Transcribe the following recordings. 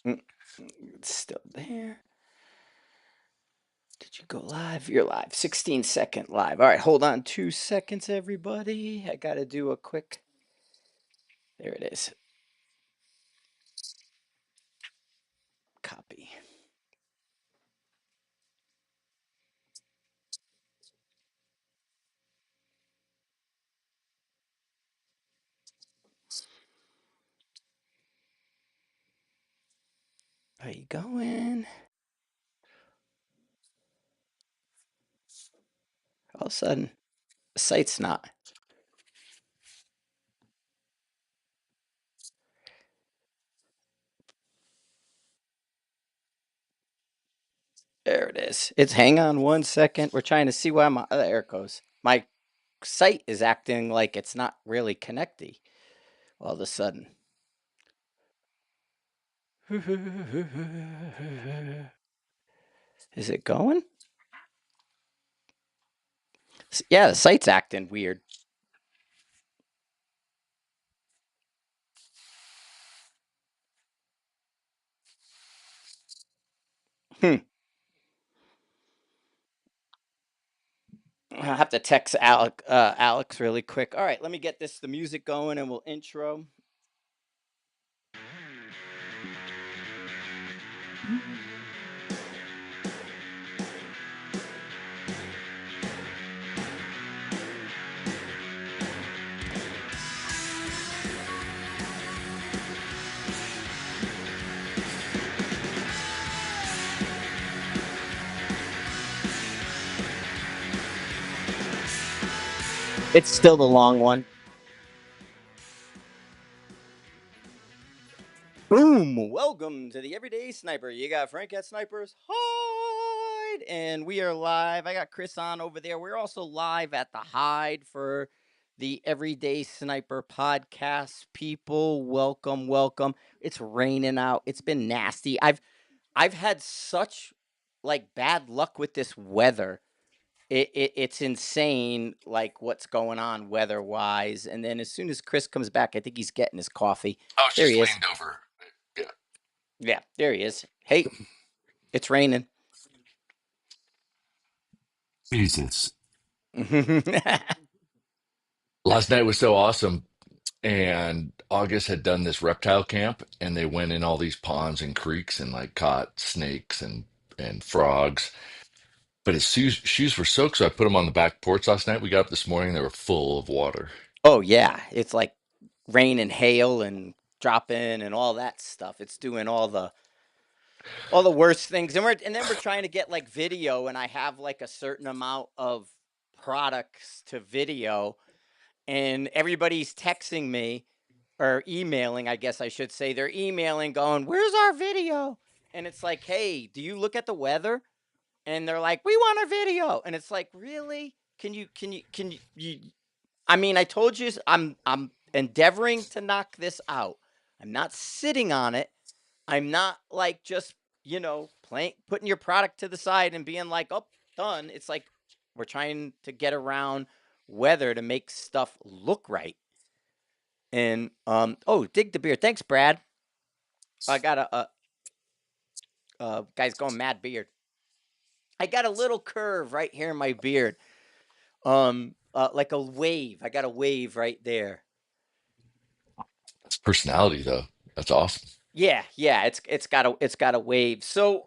It's still there. Did you go live? You're live. 16-second live. All right, hold on 2 seconds, everybody. I got to do a quick. There it is. Copy. Are you going? All of a sudden, the site's not. There it is. It's hang on 1 second. We're trying to see why my there it goes. My site is acting like it's not really connecting all of a sudden. Is it going? Yeah, the site's acting weird. Hmm. I'll have to text Alex really quick. All right, let me get the music going and we'll intro. It's still the long one. Boom! Welcome to the Everyday Sniper. You got Frank at Snipers Hide, and we are live. I got Chris on over there. We're also live at the Hide for the Everyday Sniper podcast. People, welcome, welcome. It's raining out. It's been nasty. I've had such like bad luck with this weather. It's insane, like what's going on weather wise. And then as soon as Chris comes back, I think he's getting his coffee. Oh, There she's he is. leaned over. Yeah. Yeah, there he is. Hey, it's raining. Jesus. Last night was so awesome. And August had done this reptile camp, and they went in all these ponds and creeks and like caught snakes and frogs. But his shoes were soaked, so I put them on the back porch last night. We got up this morning, they were full of water. Oh yeah, it's like rain and hail and dropping and all that stuff. It's doing all the worst things. And then we're trying to get like video, and I have like a certain amount of products to video, and everybody's texting me or emailing, I guess I should say. They're emailing going, "Where's our video?" And it's like, "Hey, do you look at the weather?" And they're like, "We want our video." And it's like, "Really? Can you I mean, I told you I'm endeavoring to knock this out. I'm not sitting on it. I'm not like just, playing putting your product to the side and being like, "Oh, done." It's like we're trying to get around weather to make stuff look right. And oh, dig the beard. Thanks, Brad. I got a guy's going mad beard. I got a little curve right here in my beard. Like a wave. I got a wave right there. That's personality, though. That's awesome. Yeah, yeah, it's got a wave. So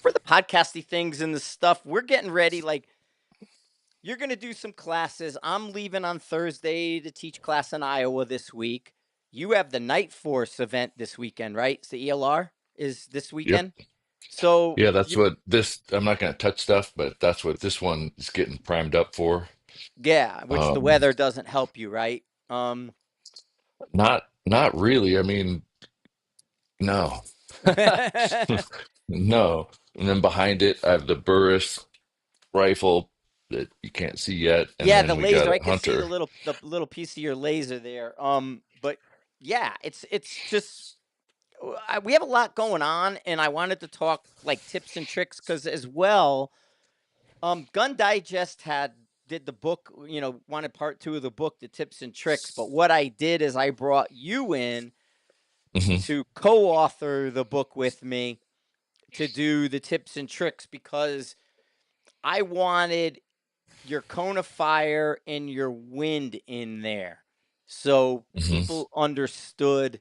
for the podcasty things and the stuff, we're getting ready. Like you're gonna do some classes. I'm leaving on Thursday to teach class in Iowa this week. You have the Night Force event this weekend, right? It's the ELR is this Yep. weekend. So Yeah, that's what this, I'm not going to touch stuff, but that's what this one is getting primed up for. yeah, which the Um, weather doesn't help you, right? not really. I mean, no. No. And then behind it, I have the Burris rifle that you can't see yet, and Yeah, the then we got laser. a I can see hunter. the little piece of your laser there. But yeah, it's just we have a lot going on, and I wanted to talk like tips and tricks because as well, Gun Digest did the book, wanted part two of the book, the tips and tricks. But what I did is I brought you in Hmm. to co-author the book with me, to do the tips and tricks, because I wanted your cone of fire and your wind in there, so Hmm. people understood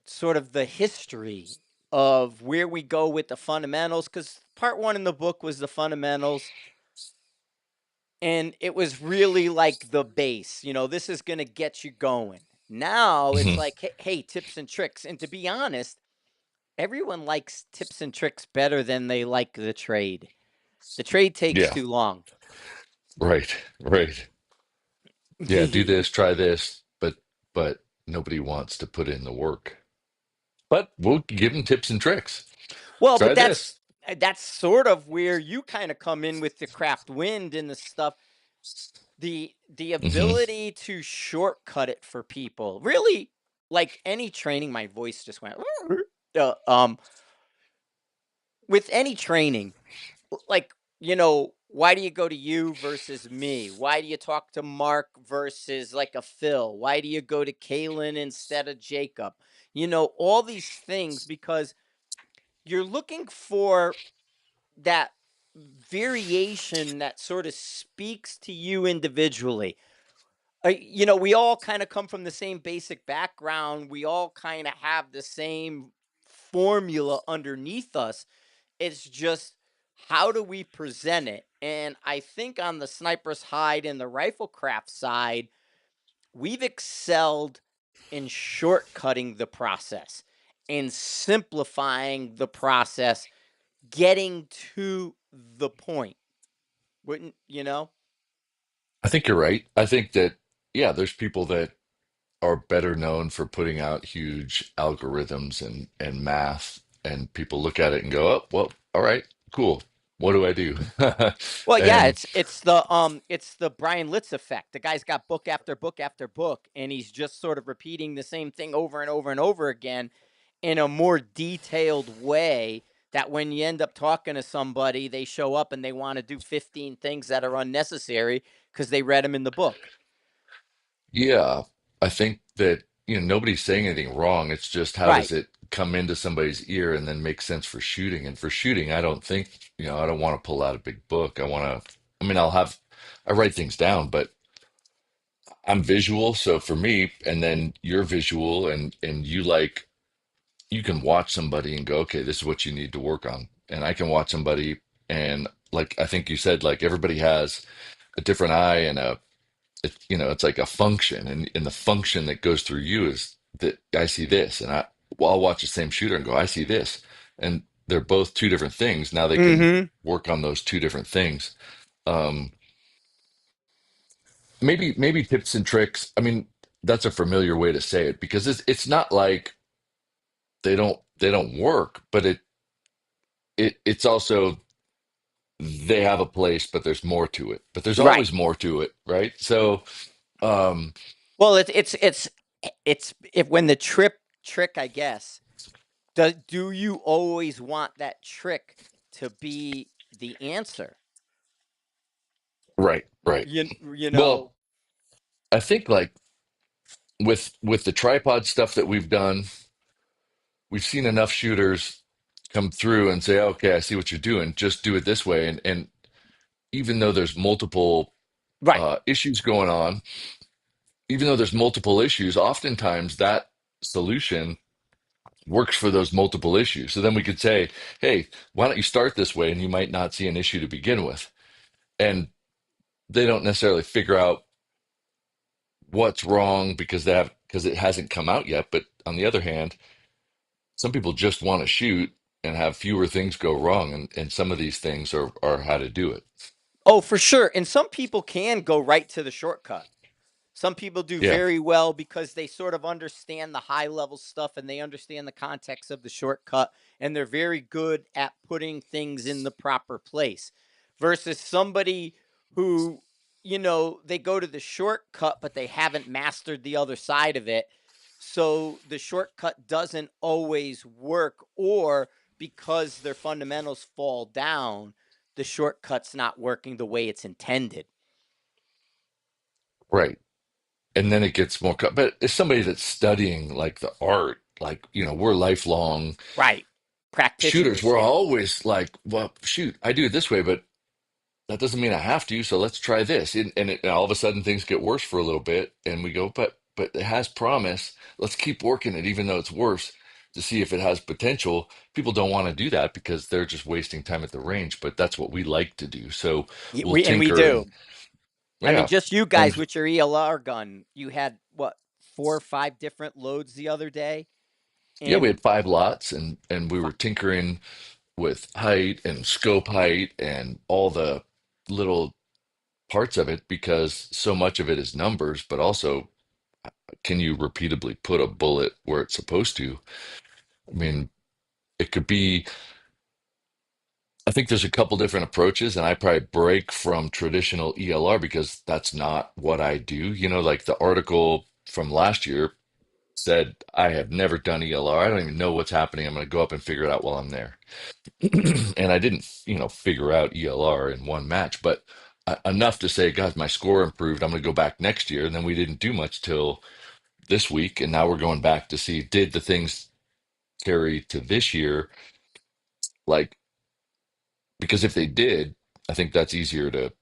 sort of the history of where we go with the fundamentals, because part one in the book was the fundamentals, and it was really like the base. This is going to get you going. Now it's Hmm. like, hey, tips and tricks. And to be honest, everyone likes tips and tricks better than they like the trade. The trade takes Yeah. too long. Right. Right. Yeah. Do this, try this, but nobody wants to put in the work. But we'll give them tips and tricks. Well, Try but this. that's sort of where you kind of come in with the craft wind and the stuff. The Hmm. ability to shortcut it for people. Really, like any training, my voice just went uh, um with any training, like, why do you go to you versus me? Why do you talk to Mark versus like a Phil? Why do you go to Kalen instead of Jacob? All these things, because you're looking for that variation that sort of speaks to you individually. We all kind of come from the same basic background. We all kind of have the same formula underneath us. It's just, how do we present it? And I think on the sniper's hide and the rifle craft side, we've excelled in shortcutting the process and simplifying the process, getting to the point. Wouldn't you know? I think you're right. I think that, yeah, there's people that are better known for putting out huge algorithms and math, and people look at it and go, oh, well, all right, cool. What do I do? Well, yeah, And it's the Brian Litz effect. The guy's got book after book after book, and he's just sort of repeating the same thing over and over and over again in a more detailed way, that when you end up talking to somebody, they show up and they want to do 15 things that are unnecessary because they read them in the book. yeah, I think that, nobody's saying anything wrong. It's just how Right. does it come into somebody's ear and then make sense for shooting? And for shooting, I don't think, I don't want to pull out a big book. I mean, I write things down, but I'm visual. So for me, and then you're visual and you can watch somebody and go, okay, this is what you need to work on. And I can watch somebody and, like I think you said, like everybody has a different eye and it's like a function, and the function that goes through you is that I see this, and I'll watch the same shooter and go, I see this, and they're both two different things. Now they can Mm-hmm. work on those two different things. Um, maybe tips and tricks. I mean, that's a familiar way to say it because it's not like they don't work, but it's also they have a place, but there's more to it. But there's Right. always more to it, right? So, um, Well, it's if when the trick, I guess. Do you always want that trick to be the answer? right, right. You know, Well, I think like with the tripod stuff that we've done, we've seen enough shooters come through and say, okay, I see what you're doing. Just do it this way. And even though there's multiple right. issues going on, even though there's multiple issues, oftentimes that solution works for those multiple issues. So then we could say, hey, why don't you start this way? And you might not see an issue to begin with. And they don't necessarily figure out what's wrong because it hasn't come out yet. But on the other hand, some people just want to shoot and have fewer things go wrong, and some of these things are how to do it. Oh, for sure. And some people can go right to the shortcut. Some people do Yeah, very well because they sort of understand the high level stuff and they understand the context of the shortcut, and they're very good at putting things in the proper place. Versus somebody who, they go to the shortcut but they haven't mastered the other side of it. So the shortcut doesn't always work, or because their fundamentals fall down, the shortcut's not working the way it's intended. right. And then it gets more, but it's somebody that's studying like the art. like, we're lifelong Right. shooters. Practitioners. We're Yeah. always like, well, shoot, I do it this way, but that doesn't mean I have to. So let's try this. And all of a sudden things get worse for a little bit, and we go, but it has promise. Let's keep working it, even though it's worse, to see if it has potential. People don't want to do that because they're just wasting time at the range, but that's what we like to do. So we'll We tinker do. and I mean, yeah, just you guys and with your ELR gun, you had what, 4 or 5 different loads the other day, yeah, we and had 5 lots, and we fi- were tinkering with height and scope height and all the little parts of it because so much of it is numbers, but also can you repeatably put a bullet where it's supposed to? I mean, it could be, I think there's a couple different approaches, and I probably break from traditional ELR because that's not what I do. Like the article from last year said, I have never done ELR. I don't even know what's happening. I'm going to go up and figure it out while I'm there. And I didn't, figure out ELR in one match, but enough to say, God, my score improved. I'm going to go back next year. And then we didn't do much till this week. And now we're going back to see, did the things carry to this year? Like, because if they did, I think that's easier to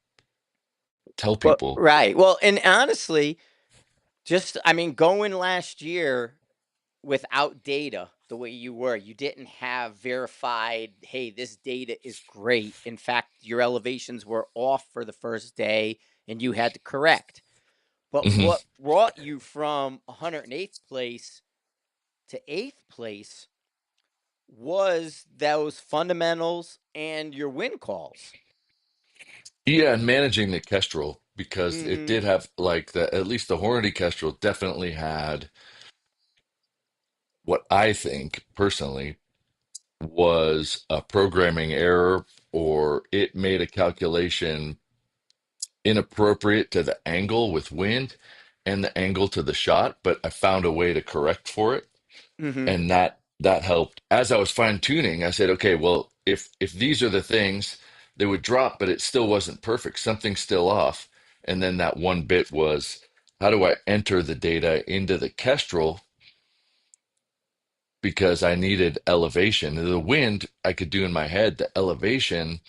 tell well, people. right. Well, and honestly, just I mean, going last year without data the way you were, you didn't have verified, hey, this data is great. In fact, your elevations were off for the first day and you had to correct. But Mhm. what brought you from 108th place to 8th place was those fundamentals and your win calls. Yeah, and managing the Kestrel because it Mhm. did have like at least the Hornady Kestrel definitely had what I think personally was a programming error, or it made a calculation inappropriate to the angle with wind and the angle to the shot, but I found a way to correct for it. Mhm. And that helped. As I was fine tuning, I said, okay, well, if these are the things, they would drop, but it still wasn't perfect. Something's still off. And then that one bit was, how do I enter the data into the Kestrel because I needed elevation. The wind I could do in my head, the elevation,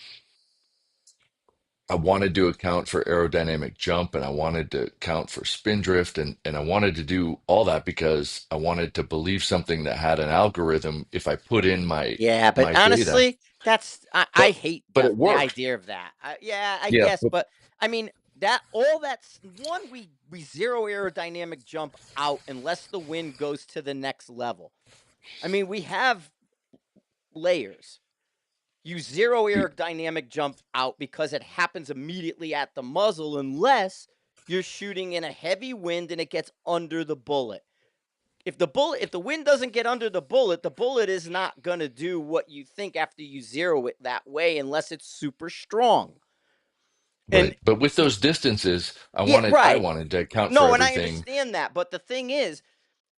I wanted to account for aerodynamic jump and I wanted to account for spin drift and I wanted to do all that because I wanted to believe something that had an algorithm if I put in Yeah, but my data. honestly, that's I But hate but it the worked. idea of that. Yeah, I Yeah, guess, but I mean that all that's one we zero aerodynamic jump out unless the wind goes to the next level. I mean, we have layers. You zero aerodynamic jump out because it happens immediately at the muzzle unless you're shooting in a heavy wind and it gets under the bullet. If the wind doesn't get under the bullet is not going to do what you think after you zero it that way unless it's super strong. And right. But with those distances, I yeah, wanted I right. wanted to account for No, and I everything. understand that, but the thing is,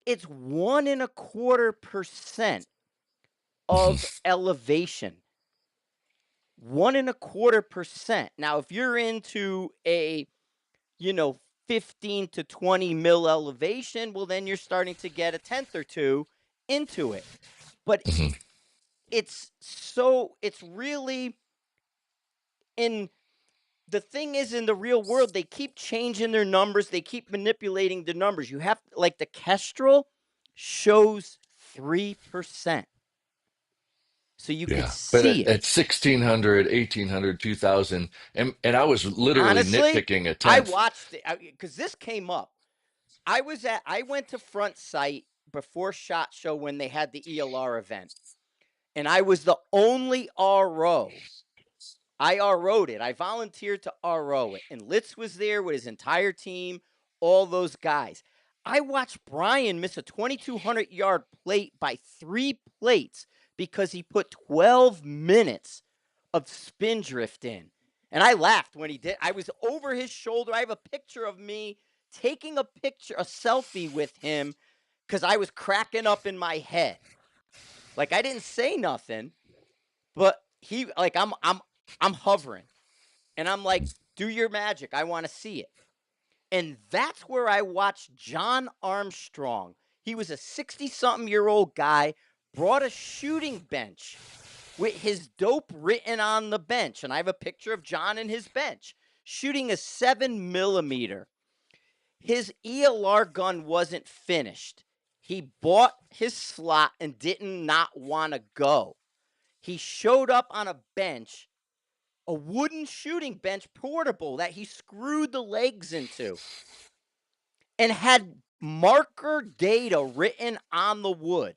it's 1.25% of Mhm, elevation. 1.25%. Now, if you're into a, you know, 15 to 20 mil elevation, well, then you're starting to get a tenth or two into it. But mhm. it's really in the thing is in the real world, they keep changing their numbers, they keep manipulating the numbers. You have like the Kestrel shows 3%. So you could Yeah. But see it. at 1600, 1800, 2000, and I was literally Honestly, nitpicking a I tenth. watched it because this came up. I went to Front Sight before SHOT Show when they had the ELR event, and I was the only RO. I RO'd it. I volunteered to RO it. And Litz was there with his entire team, all those guys. I watched Brian miss a 2,200-yard plate by 3 plates because he put 12 minutes of spin drift in. And I laughed when he did. I was over his shoulder. I have a picture of me taking a selfie with him because I was cracking up in my head. Like I didn't say nothing, but I'm hovering. And I'm like, do your magic. I want to see it. And that's where I watched John Armstrong. He was a 60-something-year-old guy, brought a shooting bench with his dope written on the bench. And I have a picture of John and his bench shooting a 7 millimeter. His ELR gun wasn't finished. He bought his slot and didn't not want to go. He showed up on a bench, a wooden shooting bench portable that he screwed the legs into, and had marker data written on the wood.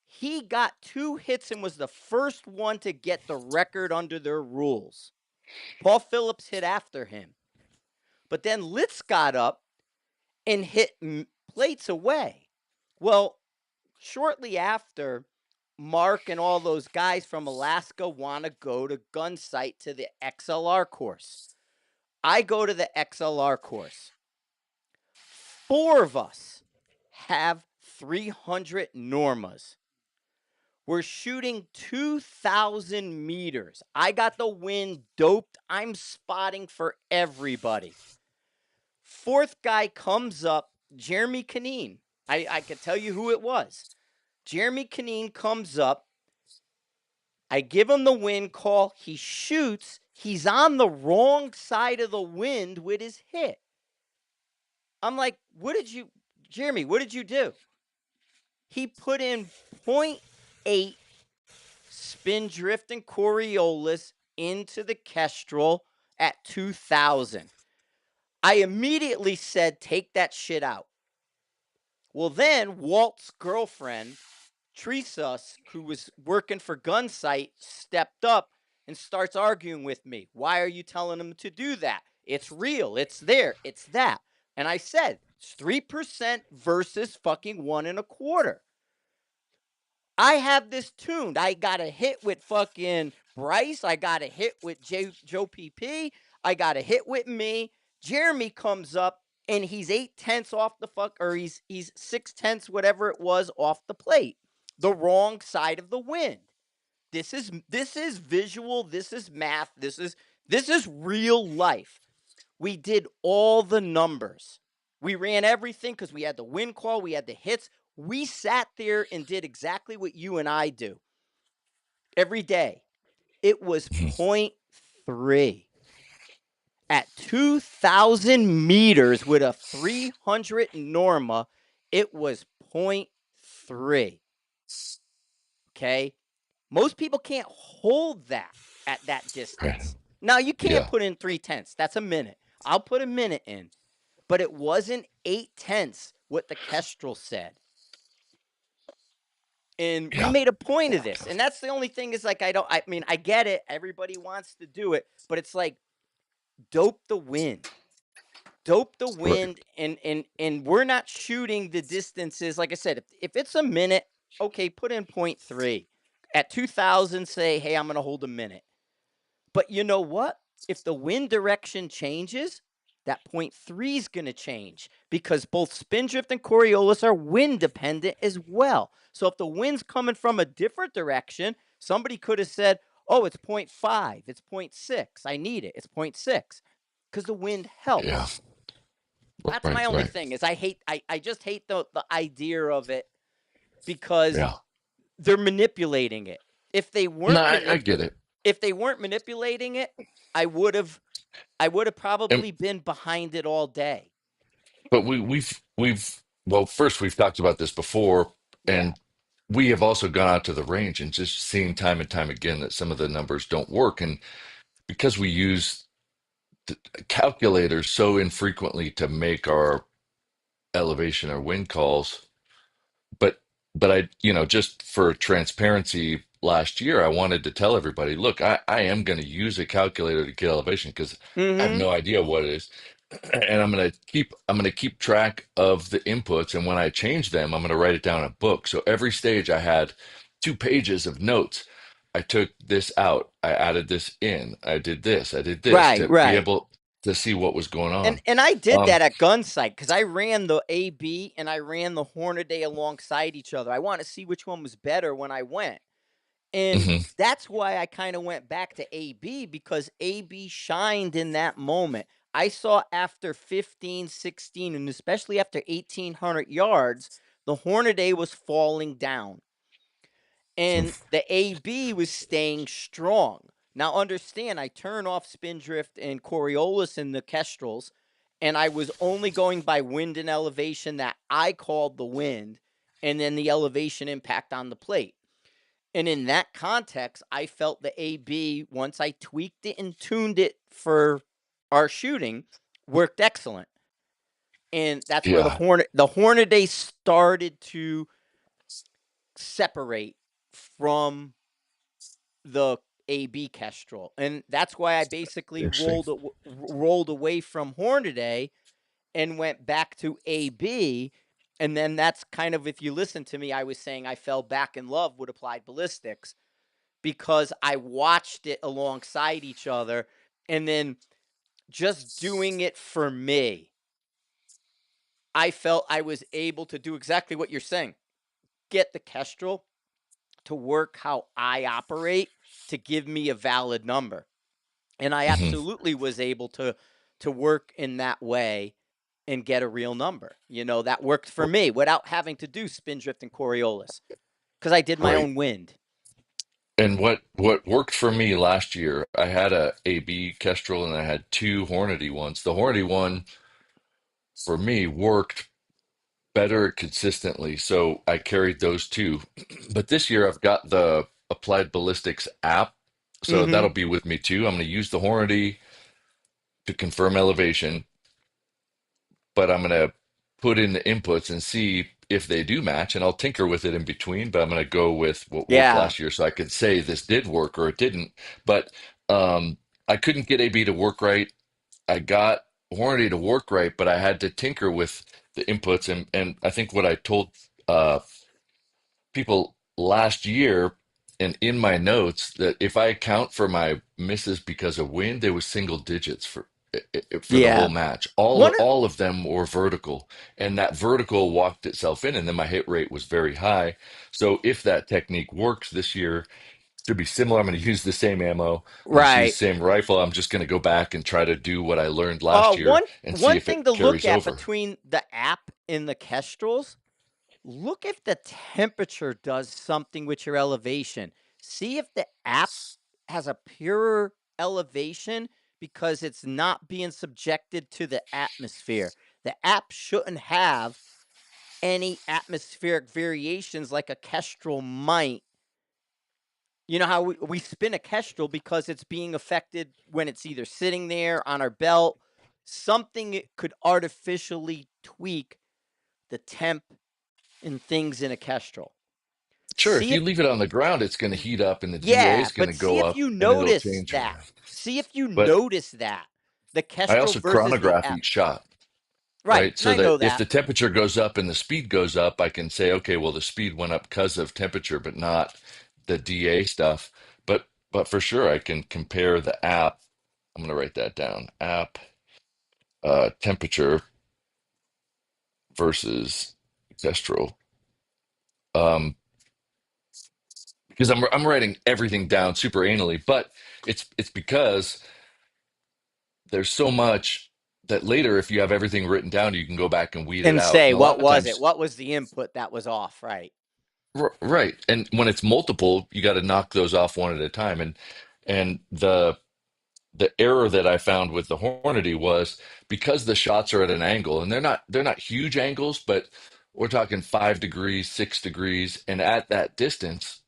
He got 2 hits and was the first one to get the record under their rules. Paul Phillips hit after him. But then Litz got up and hit plates away. Well, shortly after, Mark and all those guys from Alaska want to go to gun sight to the XLR course. I go to the XLR course. 4 of us have 300 Normas. We're shooting 2,000 meters. I got the wind doped. I'm spotting for everybody. 4th guy comes up, Jeremy Canine. I could tell you who it was. Jeremy Canine comes up. I give him the wind call. He shoots. He's on the wrong side of the wind with his hit. I'm like, Jeremy, what did you do? He put in .8 spin drift and Coriolis into the Kestrel at 2,000. I immediately said, take that shit out. Well, then Walt's girlfriend, Teresa, who was working for Gunsight, stepped up and starts arguing with me. Why are you telling him to do that? It's real. It's there. It's that. And I said, it's 3% versus fucking 1.25. I have this tuned. I got a hit with fucking Bryce. I got a hit with Joe PP. I got a hit with me. Jeremy comes up and he's 8/10 off the or he's 6/10, whatever it was, off the plate. The wrong side of the wind. This is visual. This is math. This is real life. We did all the numbers. We ran everything because we had the wind call. We had the hits. We sat there and did exactly what you and I do every day. It was .3. At 2,000 meters with a 300 Norma, it was .3. Okay? Most people can't hold that at that distance. Now, you can't Yeah. put in 3/10. That's a minute. I'll put a minute in. But it wasn't 8/10 what the Kestrel said. And we Yeah. made a point of this. And that's the only thing is like, I mean, I get it. Everybody wants to do it. But it's like, dope the wind. Dope the Right. wind. And we're not shooting the distances. Like I said, if it's a minute, okay, put in .3. At 2,000, say, hey, I'm going to hold a minute. But you know what? If the wind direction changes, that .3 is going to change because both Spindrift and Coriolis are wind dependent as well. So if the wind's coming from a different direction, somebody could have said, oh, it's .5, it's .6. I need it. It's .6 because the wind Yeah. helps. That's my Right. only Right. thing is I just hate the idea of it because Yeah. they're manipulating it. If they No, weren't I get it. if they weren't manipulating it, I would have And probably been behind it all day. but we've well, first we've talked about this before, Yeah. and we have also gone out to the range and just seen time and time again that some of the numbers don't work. And because we use calculators so infrequently to make our elevation or wind calls, but I, just for transparency, last year I wanted to tell everybody, look, I am going to use a calculator to get elevation because I have Mhm. no idea what it is. And I'm going to keep track of the inputs, and when I change them, I'm going to write it down in a book. So every stage I had 2 pages of notes. I took this out, I added this in, I did this, I did this Right, to be right. able to see what was going on. And I did Um, that at Gunsight because I ran the AB and I ran the Hornaday alongside each other. I want to see which one was better when I went. And mhm, that's why I kind of went back to AB because AB shined in that moment. I saw after 15, 16, and especially after 1,800 yards, the Hornady was falling down and the AB was staying strong. Now, understand, I turn off Spindrift and Coriolis and the Kestrels, and I was only going by wind and elevation that I called the wind, and then the elevation impact on the plate. And in that context, I felt the AB, once I tweaked it and tuned it for our shooting, worked excellent. And that's where Yeah. the Hornady started to separate from the AB Kestrel, and that's why I basically Interesting. rolled away from Hornady and went back to AB. And then that's kind of, if you listen to me, I was saying I fell back in love with applied ballistics because I watched it alongside each other, and then just doing it for me, I felt I was able to do exactly what you're saying. Get the Kestrel to work how I operate to give me a valid number. And I Hmm. absolutely was able to work in that way and get a real number. That worked for me without having to do Spindrift and Coriolis because I did my Right. own wind. And what worked for me last year, I had a AB Kestrel and I had two Hornady ones. The Hornady one for me worked better consistently, so I carried those two. But this year I've got the Applied Ballistics app, so Mm-hmm. that'll be with me too. I'm going to use the Hornady to confirm elevation, but I'm going to put in the inputs and see if they do match, and I'll tinker with it in between. But I'm going to go with what worked Yeah. last year, so I could say this did work or it didn't. But um, I couldn't get AB to work right. I got Hornady to work right, but I had to tinker with the inputs, and I think what I told uh, people last year and in my notes that if I account for my misses because of wind, there was single digits for the whole Yeah. match. One of All of them were vertical, and that vertical walked itself in, and then my hit rate was very high. So if that technique works this year, it should be similar. I'm going to use the same ammo. I'm going to use right. the same rifle. I'm just going to go back and try to do what I learned last year One and see one if it thing to look carries at over. between the app and the Kestrels, look if the temperature does something with your elevation. See if the app has a purer elevation because it's not being subjected to the atmosphere. The app shouldn't have any atmospheric variations like a Kestrel might. You know how we spin a Kestrel because it's being affected when it's either sitting there on our belt. Something could artificially tweak the temp and things in a Kestrel. Sure, if See you if leave it on the ground, it's going to heat up and the DA Yeah, is going but to see go if up you and it'll notice change. that. See if you But notice that. The I Kestrel also versus the chronograph app. each shot, Right, right? and So I that know if that. the temperature goes up and the speed goes up, I can say, okay, well, the speed went up because of temperature, but not the DA stuff. But for sure, I can compare the app. I'm going to write that down. App temperature versus Kestrel. Um, because I'm writing everything down super anally, but it's because there's so much that later, if you have everything written down, you can go back and weed it And out. say, And a what lot of was it? times, What was the input that was off? Right. right. And when it's multiple, you got to knock those off one at a time. And the error that I found with the Hornady was because the shots are at an angle, and they're not huge angles, but we're talking 5 degrees, 6 degrees, and at that distance,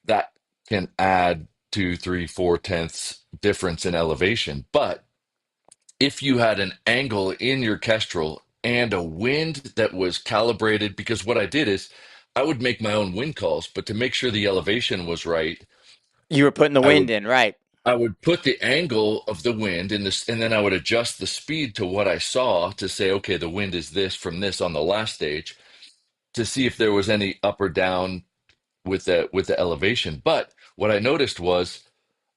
that can add two, three, 4/10 difference in elevation. But if you had an angle in your kestrel and a wind that was calibrated, because what I did is I would make my own wind calls, but to make sure the elevation was right, You were putting the I wind would in, right. I would put the angle of the wind in this, and then I would adjust the speed to what I saw to say, okay, the wind is this from this on the last stage to see if there was any up or down with the elevation. But what I noticed was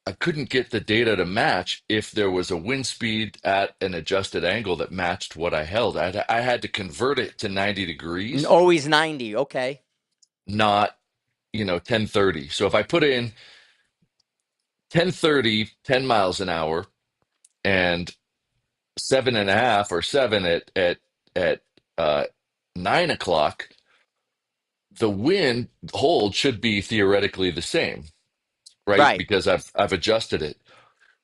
I couldn't get the data to match if there was a wind speed at an adjusted angle that matched what I held. I had to convert it to 90 degrees, Always 90. Okay. not, 1030. So if I put in 1030, 10 miles an hour, and 7.5 or 7 at uh 9 o'clock, the wind hold should be theoretically the same, right? Right. Because I've adjusted it.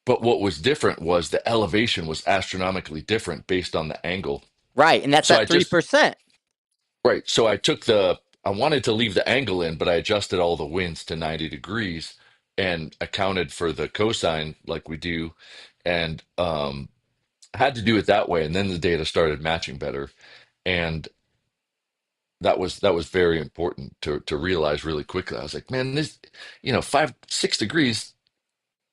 But what was different was the elevation was astronomically different based on the angle. Right. And that's So at I just 3%. right. So I wanted to leave the angle in, but I adjusted all the winds to 90 degrees and accounted for the cosine like we do. And I had to do it that way. And then the data started matching better. And that was very important to realize really quickly. I was like, man, this, 5, 6 degrees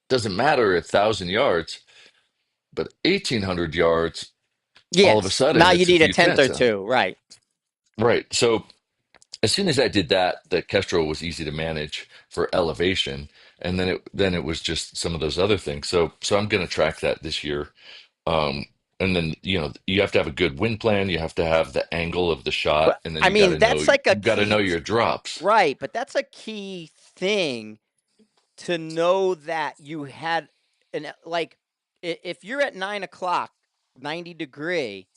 doesn't matter at 1,000 yards, but 1,800 yards, all of a Yes. Now sudden you it's a need a few tenth or tenths. two. Right. Right. So as soon as I did that, the Kestrel was easy to manage for elevation, and then it was just some of those other things. So I'm going to track that this year. Um, and then you have to have a good wind plan. You have to have the angle of the shot, But and then I you got mean, to know that's like a you got to know key, your drops. right. But that's a key thing to know that you had like, if you're at 9 o'clock, 90 degree,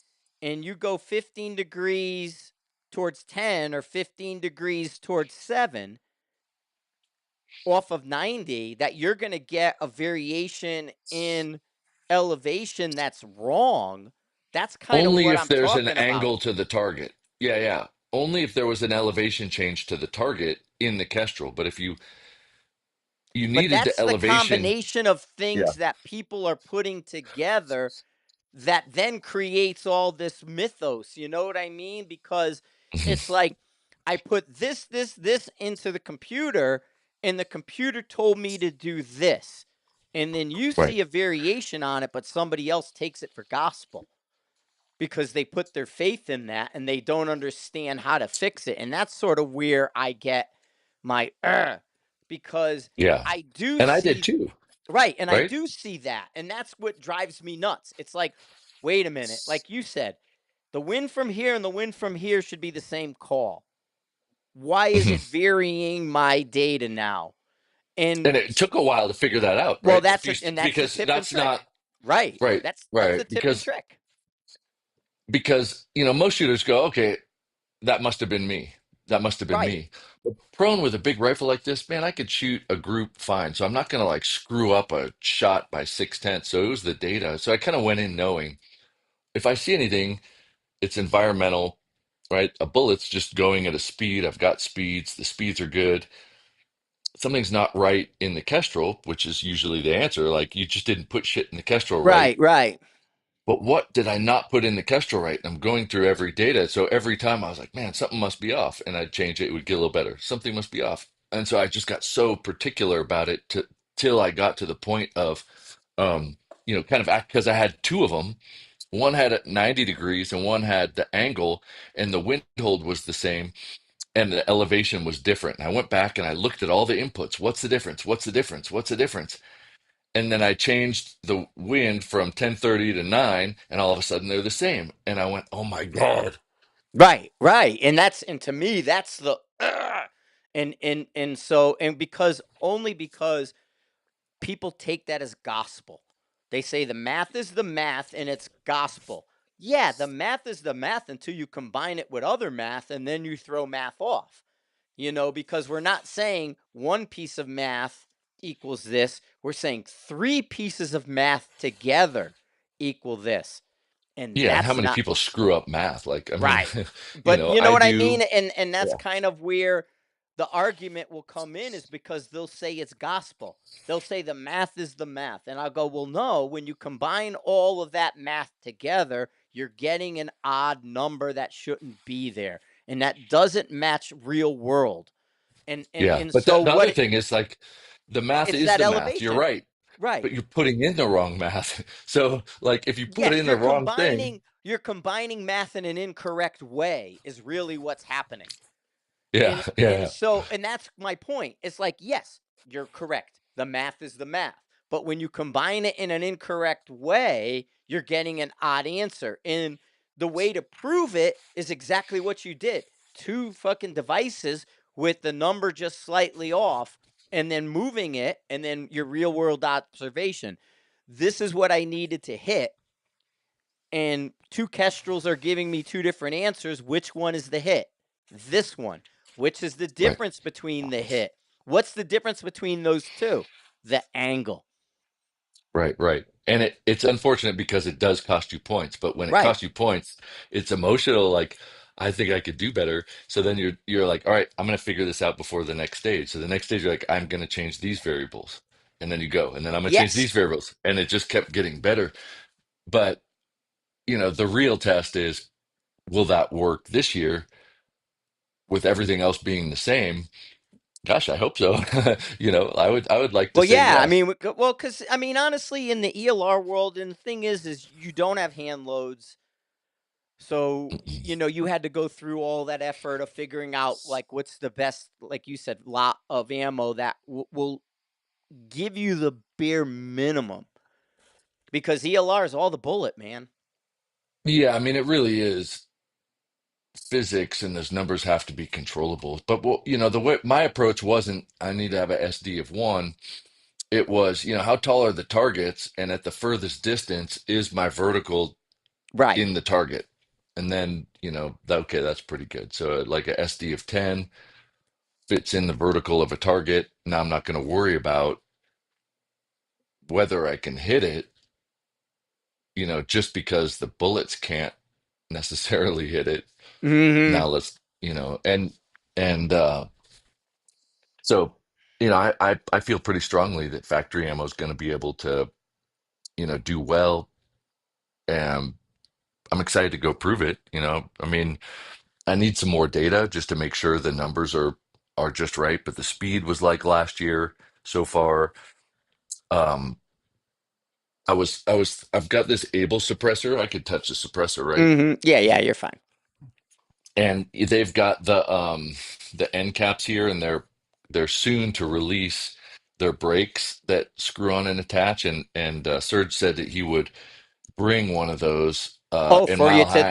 and you go 15 degrees towards 10 or 15 degrees towards 7 off of 90, that you're going to get a variation in elevation that's wrong. That's kind of Only what if I'm there's an talking about. angle to the target. Yeah, yeah. Only if there was an elevation change to the target in the Kestrel. But if you But needed the that's the elevation, combination of yeah. things that people are putting together that then creates all this mythos. You know what I mean? Because it's like, I put this into the computer, and the computer told me to do this. And then you Right. see a variation on it, but somebody else takes it for gospel because they put their faith in that and they don't understand how to fix it. And that's sort of where I get my because Yeah. I do And I did see, too, right, and I right? do see that. And that's what drives me nuts. It's like, wait a minute, like you said, the win from here and the win from here should be the same call. Why is it varying my data now? And And it took a while to figure that out, well, right? that's a, and that's the Because tip and that's not trick. Right. right, That's the right. tip and trick. Because most shooters go, okay, that must have been me. That must have been Right. me. But prone with a big rifle like this, man, I could shoot a group fine. So I'm not gonna like screw up a shot by 6 tenths. So it was the data. So I kind of went in knowing if I see anything, it's environmental, right? A bullet's just going at a speed. I've got speeds. The speeds are good. Something's not right in the Kestrel, which is usually the answer. Like you just didn't put shit in the Kestrel right. Right, right. But what did I not put in the Kestrel right? And I'm going through every data. So every time I was like, man, something must be off. And I'd change it, it would get a little better. Something must be off. And so I just got so particular about it till I got to the point of, kind of act because I had two of them. One had it 90 degrees and one had the angle, and the wind hold was the same and the elevation was different. And I went back and I looked at all the inputs. What's the difference? What's the difference? What's the difference? And then I changed the wind from 10:30 to 9, and all of a sudden they're the same. And I went, "Oh my God." Right, right. And that's, and to me that's the and so, and because, only because people take that as gospel. They say the math is the math and it's gospel. Yeah, the math is the math until you combine it with other math and then you throw math off. Because we're not saying one piece of math equals this. We're saying three pieces of math together equal this. And Yeah, and how that's many not people screw up math? Like, I mean, right. But you know I what I mean? do. And that's Yeah. kind of where the argument will come in, is because they'll say it's gospel. They'll say the math is the math. And I'll go, well, no, when you combine all of that math together, you're getting an odd number that shouldn't be there. And that doesn't match real world. And and Yeah. and But so the other what thing is like the math it's is that the math. You're elevation. right. But But you're putting in the wrong math. So, like, if you put yes, in the wrong thing, you're combining math in an incorrect way is really what's happening. yeah, And yeah, and yeah. so and that's my point. It's like, yes, you're correct. The math is the math. But when you combine it in an incorrect way, you're getting an odd answer. And the way to prove it is exactly what you did. Two fucking devices with the number just slightly off, and then moving it, and then your real world observation. this is what I needed to hit, and two kestrels are giving me two different answers. Which one is the hit? This one. Which is the Right. difference between the hit? What's the difference between those two? The angle. Right, right. And it's unfortunate because it does cost you points, but when it Right. costs you points, it's emotional, like I think I could do better. So then you're like, all right, I'm gonna figure this out before the next stage. So the next stage you're like, I'm gonna change these variables. And then you go, and then I'm gonna change Yes. these variables. And it just kept getting better. But the real test is, will that work this year with everything else being the same? Gosh, I hope so. I would like to Well, say yeah. I yes. mean, well, because I mean, honestly, in the ELR world, and the thing is you don't have hand loads, so you had to go through all that effort of figuring out like what's the best, like you said, lot of ammo that will give you the bare minimum because ELR is all the bullet, man. Yeah, I mean, it really is physics, and those numbers have to be controllable. But the way my approach wasn't, I need to have a SD of one. It was, how tall are the targets, and at the furthest distance is my vertical Right. in the target, and then okay, that's pretty good. So like a SD of 10 fits in the vertical of a target. Now I'm not going to worry about whether I can hit it, just because the bullets can't necessarily hit it. Hmm. Now let's, and so, I feel pretty strongly that factory ammo is going to be able to, do well. And I'm excited to go prove it. I mean, I need some more data just to make sure the numbers are just right. But the speed was like last year so far. Um, I've got this able suppressor. I could touch the suppressor, right? Yeah, yeah, you're fine. And they've got the end caps here, and they're soon to release their brakes that screw on and attach. And Serge said that he would bring one of those. Oh, for you to.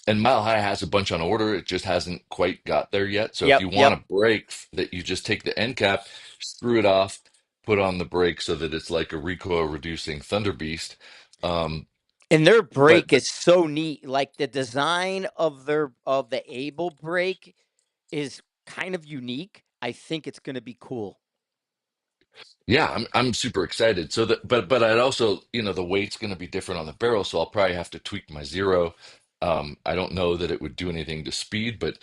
And Mile High has a bunch on order. It just hasn't quite got there yet. So if Yep, you want yep. a brake that you just take the end cap, screw it off, put on the brake so that it's like a recoil reducing Thunder Beast. Um, And their but brake is so neat. Like the design of the Able brake is kind of unique. I think it's going to be cool. Yeah, I'm super excited. So that, but I'd also, the weight's going to be different on the barrel, so I'll probably have to tweak my zero. I don't know that it would do anything to speed, but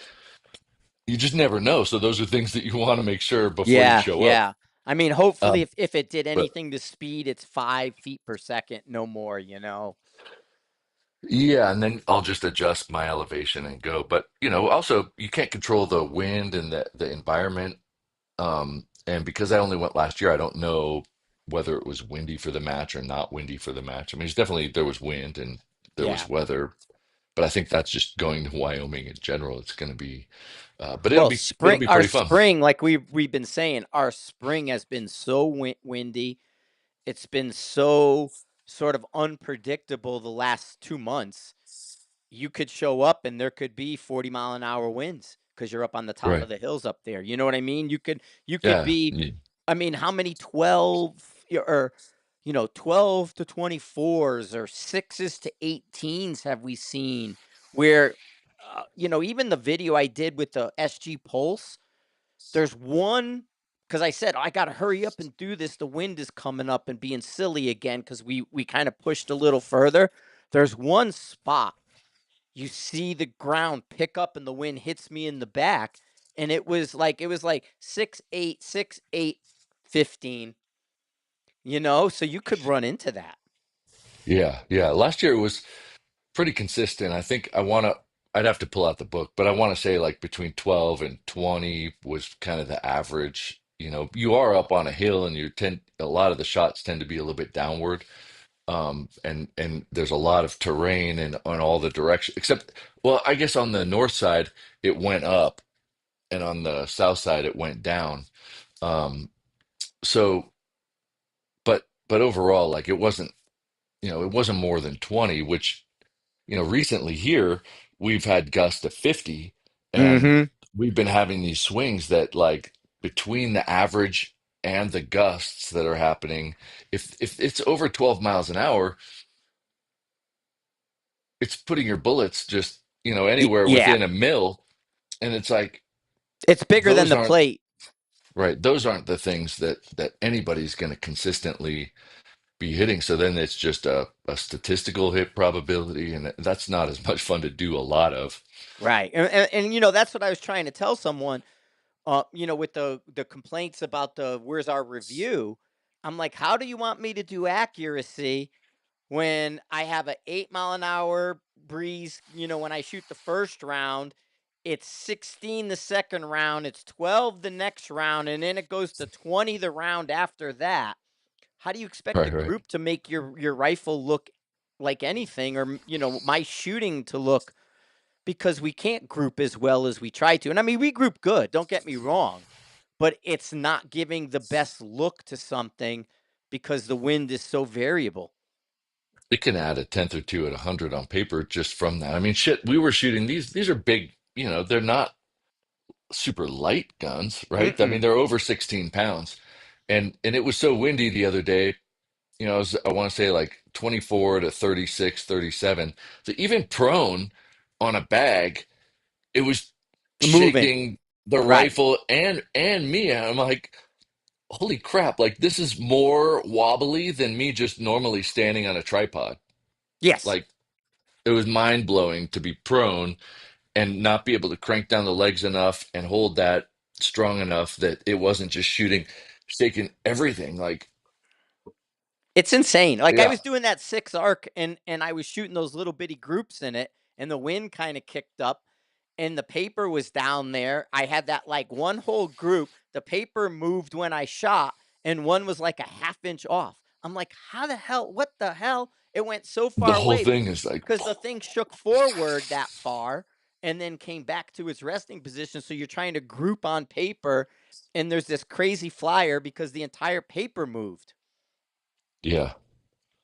you just never know. So those are things that you want to make sure before you Yeah, show up. yeah. I mean, hopefully, Um, if it did but anything to speed, it's 5 feet per second, no more. yeah, and then I'll just adjust my elevation and go. But also you can't control the wind and the environment. And because I only went last year, I don't know whether it was windy for the match or not windy for the match. I mean, there was wind and there Yeah. was weather, but I think that's just going to Wyoming in general. It's going to be, but it'll Well, be it'll spring, be our pretty fun. spring, like we've been saying, our spring has been so windy. It's been so sort of unpredictable the last 2 months. You could show up and there could be 40-mile-an-hour winds because you're up on the top of Right. the hills up there. You know what I mean? You could Yeah. be, I mean, how many 12 or 12 to 24s or 6s to 18s have we seen where even the video I did with the SG Pulse, there's one, because I said I got to hurry up and do this. The wind is coming up and being silly again because we kind of pushed a little further. There's one spot you see the ground pick up and the wind hits me in the back, and it was like 6-8, 6-8, 15. So you could run into that. Yeah. Yeah. Last year it was pretty consistent. I think I'd have to pull out the book, but I want to say like between 12 and 20 was kind of the average. You are up on a hill, and a lot of the shots tend to be a little bit downward. And there's a lot of terrain and on all the directions, except, well, I guess on the north side it went up, and on the south side it went down. Um, so, but overall, like it wasn't more than 20, which recently here we've had gusts of 50, and Mm-hmm. we've been having these swings that, like, between the average. and the gusts that are happening. If it's over 12 miles an hour, it's putting your bullets just, anywhere Yeah, within a mil. And it's like, it's bigger than those the aren't plate. right. Those aren't the things that anybody's going to consistently be hitting. So then it's just a statistical hit probability, and that's not as much fun to do a lot of. Right. And that's what I was trying to tell someone, with the complaints about the where's our review. I'm like, how do you want me to do accuracy when I have a 8 mile an hour breeze? When I shoot the first round, it's 16 the second round, it's 12 the next round, and then it goes to 20 the round after that. How do you expect the Right, right. group to make your rifle look like anything, or my shooting to look, because we can't group as well as we try to. And I mean, we group good, don't get me wrong, but it's not giving the best look to something because the wind is so variable. It can add a tenth or two at 100 on paper just from that. I mean, shit, we were shooting these are big, they're not super light guns, right? I mean, Mm-mm. they're over 16 pounds. And it was so windy the other day, I want to say like 24 to 36, 37. So even prone on a bag, it was Moving. shaking the Right. rifle and me. And I'm like, holy crap, like this is more wobbly than me just normally standing on a tripod. Yes. Like it was mind blowing to be prone and not be able to crank down the legs enough and hold that strong enough that it wasn't just shooting, shaking everything. Like, It's insane. Like, I yeah. was doing that 6 arc, and I was shooting those little bitty groups in it, and the wind kind of kicked up, and the paper was down there. I had that like one whole group. The paper moved when I shot, and one was like a half inch off. I'm like, how the hell? What the hell? It went so The far whole away thing is like, because the thing shook forward that far and then came back to its resting position. So you're trying to group on paper, and there's this crazy flyer because the entire paper moved. yeah.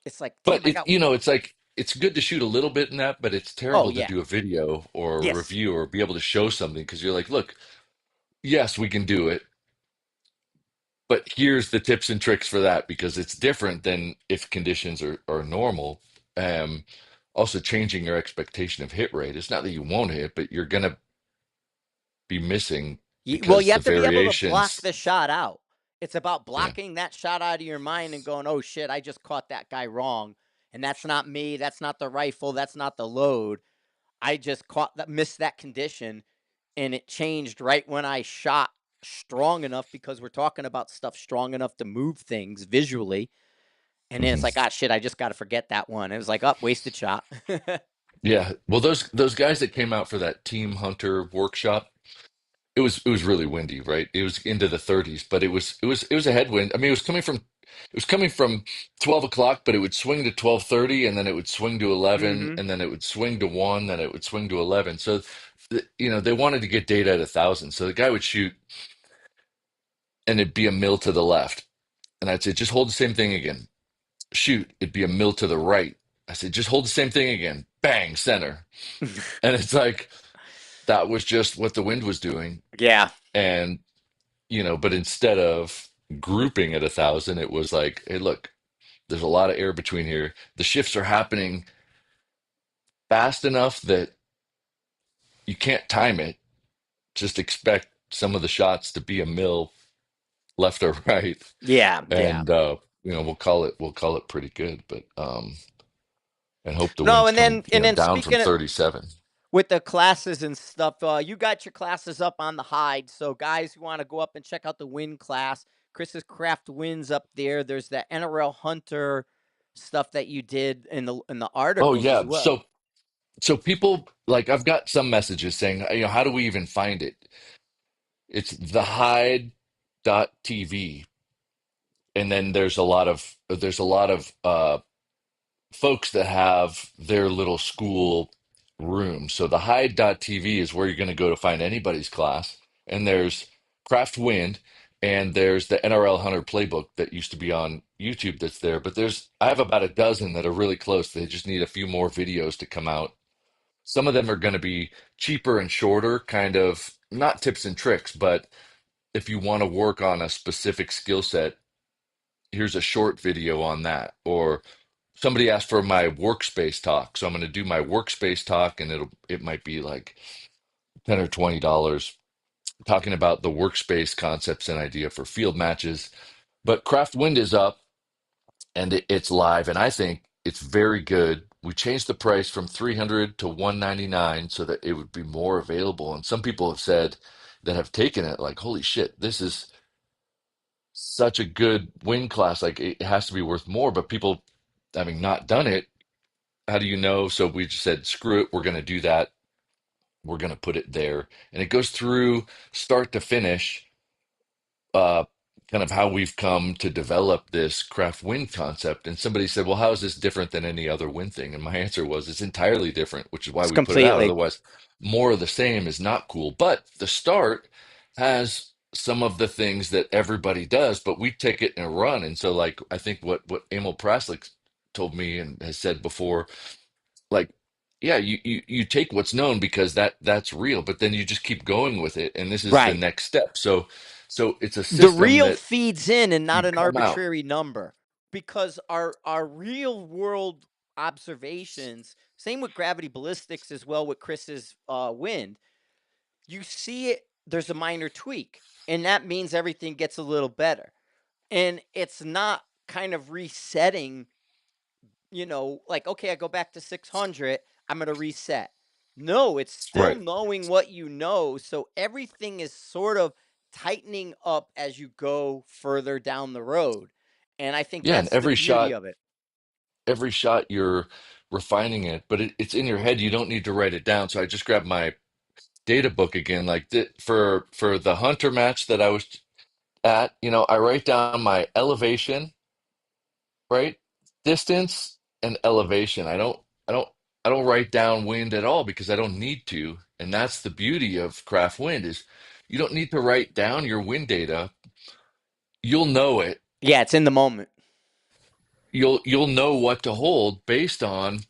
It's like, damn, But I got. it's like it's good to shoot a little bit in that, but it's Oh terrible to yeah. do a video or a Yes. review or be able to show something because you're like, look, yes, we can do it, but here's the tips and tricks for that because it's different than if conditions are normal. Um, Also changing your expectation of hit rate. It's not that you won't hit, but you're gonna be missing Well, because you the have to be able to block variations. the shot out. It's about Yeah. blocking that shot out of your mind and going, "Oh shit, I just caught that guy wrong, and that's not me. That's not the rifle. That's not the load. I just caught that, missed that condition, and it changed right when I shot strong enough because we're talking about stuff strong enough to move things visually." And then it's like, Mhm. "Ah, shit, I just got to forget that one." It was like, "Up, wasted shot." Yeah. Well, those guys that came out for that Team Hunter workshop, it was really windy, right? It was into the 30s, but it was a headwind. I mean, it was coming from 12 o'clock, but it would swing to 12:30, and then it would swing to 11, Mm-hmm. and then it would swing to 1, then it would swing to 11. So, they wanted to get data at 1,000. So the guy would shoot, and it'd be a mill to the left, and I'd say, just hold the same thing again. Shoot, it'd be a mill to the right. I said, just hold the same thing again. Bang, center. And it's like that was just what the wind was doing. Yeah. And but instead of grouping at 1,000, it was like, hey, look, there's a lot of air between here. The shifts are happening fast enough that you can't time it. Just expect some of the shots to be a mill left or right, Yeah. Yeah. and we'll call it pretty good, but and hope the No, winds and come, then down from speaking of, 37. with the classes and stuff, you got your classes up on the hide. So guys who want to go up and check out the win class, Chris's Craft Wins up there. There's the NRL Hunter stuff that you did in the Oh articles as yeah, well. so people like I've got some messages saying, how do we even find it? It's thehide.tv, and then there's a lot of folks that have their little school room. So the hide.tv is where you're going to go to find anybody's class. And there's Craft Wind, and there's the NRL Hunter playbook that used to be on YouTube that's there. But I have about a dozen that are really close. They just need a few more videos to come out. Some of them are going to be cheaper and shorter, kind of not tips and tricks, but if you want to work on a specific skill set, here's a short video on that. Or somebody asked for my workspace talk, so I'm going to do my workspace talk, and it might be like $10 or $20 talking about the workspace concepts and idea for field matches. But Craft Wind is up and it's live, and I think it's very good. We changed the price from 300 to 199 so that it would be more available. And some people have said that have taken it like, holy shit, this is such a good win class. Like it has to be worth more. But people having not done it, how do you know? So we just said, screw it, we're going to do that. We're going to put it there. And it goes through start to finish, uh, kind of how we've come to develop this craft win concept. And somebody said, well, how is this different than any other win thing? And my answer was, it's entirely different, which is why It's we put it out. completely Otherwise, more of the same is not cool. But the start has some of the things that everybody does, but we take it in a run. And so, like, I think what Emil Praslik told me and has said before, like, yeah, you take what's known because that's real, but then you just keep going with it, and this is the right. next step. So it's a The system real that feeds in and not you an come out. arbitrary number, because our real world observations, same with gravity ballistics as well with Chris's wind, you see it, there's a minor tweak, and that means everything gets a little better. And it's not kind of resetting, like, okay, I go back to 600, I'm going to reset. No, it's still Right. knowing what you know. So everything is sort of tightening up as you go further down the road. And I think Yeah, and that's the beauty of it. every shot you're refining it, but it's in your head. You don't need to write it down. So I just grabbed my data book again, like for the hunter match that I was at. I write down my elevation, right? Distance and elevation. I don't I don't write down wind at all because I don't need to. And that's the beauty of craft wind is you don't need to write down your wind data. You'll know it. Yeah, it's in the moment. You'll know what to hold based on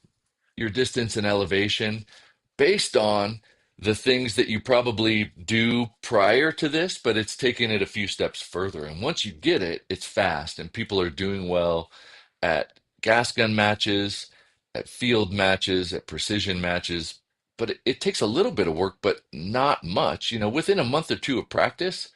your distance and elevation, based on the things that you probably do prior to this, but it's taking it a few steps further. And once you get it, it's fast and people are doing well at gas gun matches, at field matches, at precision matches. But it takes a little bit of work, but not much. Within a month or two of practice,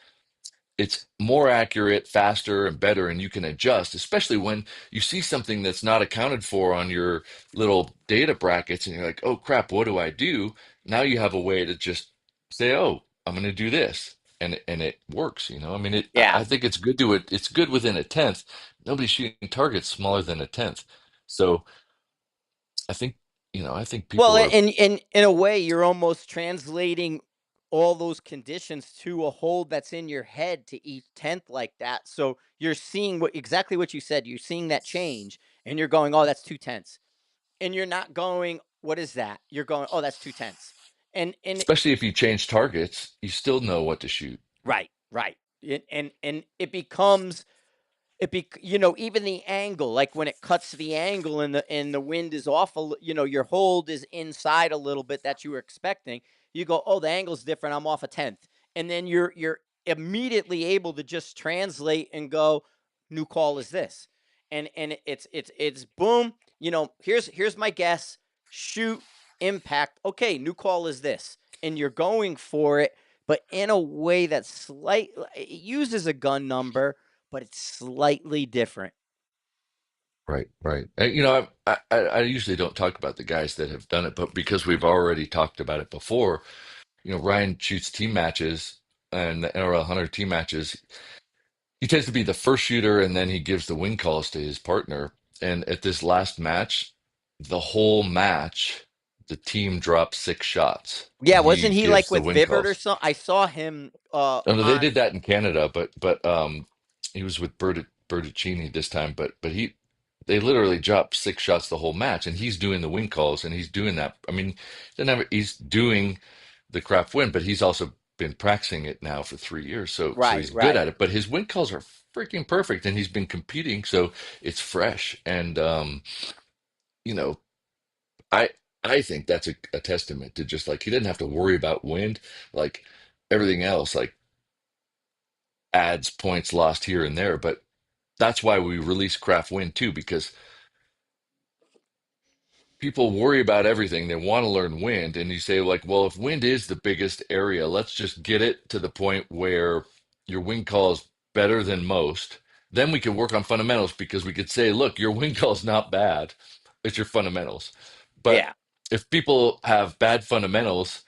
it's more accurate, faster, and better, and you can adjust, especially when you see something that's not accounted for on your little data brackets, and you're like, oh crap, what do I do? Now you have a way to just say, oh, I'm going to do this. And it works, I mean, I Yeah. think it's good it's good within a tenth. Nobody's shooting targets smaller than a tenth. So I think, I think Well, people are and in a way, you're almost translating all those conditions to a hold that's in your head to each tenth like that. So you're seeing exactly what you said. You're seeing that change, and you're going, "Oh, that's 2/10." And you're not going, "What is that?" You're going, "Oh, that's 2/10." And especially if you change targets, you still know what to shoot. right, right. And it becomes even the angle, like when it cuts the angle and the wind is off your hold is inside a little bit that you were expecting. You go, oh, the angle's different. I'm off a tenth, and then you're immediately able to just translate and go, new call is this, and it's boom. Here's my guess. Shoot, impact. Okay, new call is this, and you're going for it, but in a way that's it uses a gun number, but it's slightly different. Right, right. And, I usually don't talk about the guys that have done it, but because we've already talked about it before, Ryan shoots team matches and the NRL Hunter team matches. He tends to be the first shooter, and then he gives the win calls to his partner. And at this last match, the whole match, the team dropped 6 shots, Yeah, and wasn't he he gives like the with win Vibbert or calls. something? I saw him Oh, no, they on did that in Canada, but he was with Bertuccini this time, but they literally dropped 6 shots the whole match, and he's doing the win calls, and he's doing that. I mean, he's doing the craft win, but he's also been practicing it now for 3 years, so right, he's good right. at it. But his win calls are freaking perfect, and he's been competing, so it's fresh. And you know, I I think that's a testament to just like he didn't have to worry about wind like everything else. Like adds points lost here and there. But that's why we release craft wind too, because people worry about everything. They want to learn wind. And you say, like, well, if wind is the biggest area, let's just get it to the point where your wind call is better than most. Then we can work on fundamentals because we could say, look, your wind call is not bad. It's your fundamentals. But Yeah. if people have bad fundamentals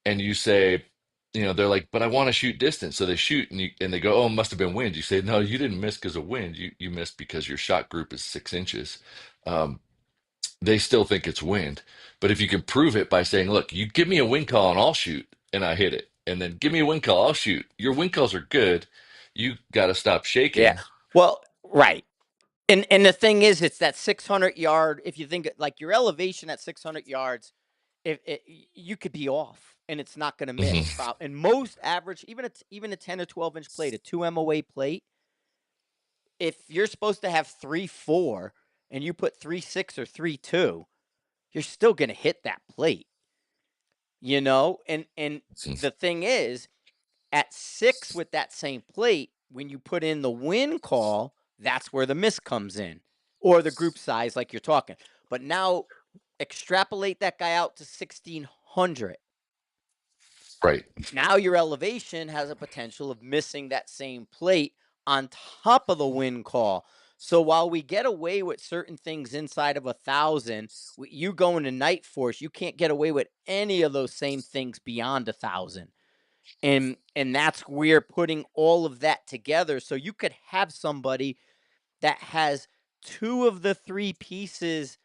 and you say, they're like, but I want to shoot distance. So they shoot and they go, oh, it must have been wind. You say, no, you didn't miss because of wind. You missed because your shot group is 6 inches. Um, they still think it's wind. But if you can prove it by saying, look, you give me a wind call and I'll shoot, and I hit it. And then give me a wind call, I'll shoot. Your wind calls are good. You got to stop Yeah. shaking. Well, right. And the thing is, it's that 600 yard. If you think like your elevation at 600 yards, if you could be off and it's not going to miss. Mhm. And most average, even a 10 or 12 inch plate, a 2 MOA plate, if you're supposed to have 3.4 and you put 3.6 or 3.2, you're still going to hit that plate. And the thing is, at 6 with that same plate, when you put in the win call, that's where the miss comes in, or the group size, like you're talking. But now extrapolate that guy out to 1600. Right. Now your elevation has a potential of missing that same plate on top of the win call. So while we get away with certain things inside of 1,000, you go into night force, you can't get away with any of those same things beyond 1,000. And that's where putting all of that together, so you could have somebody that has two of the three pieces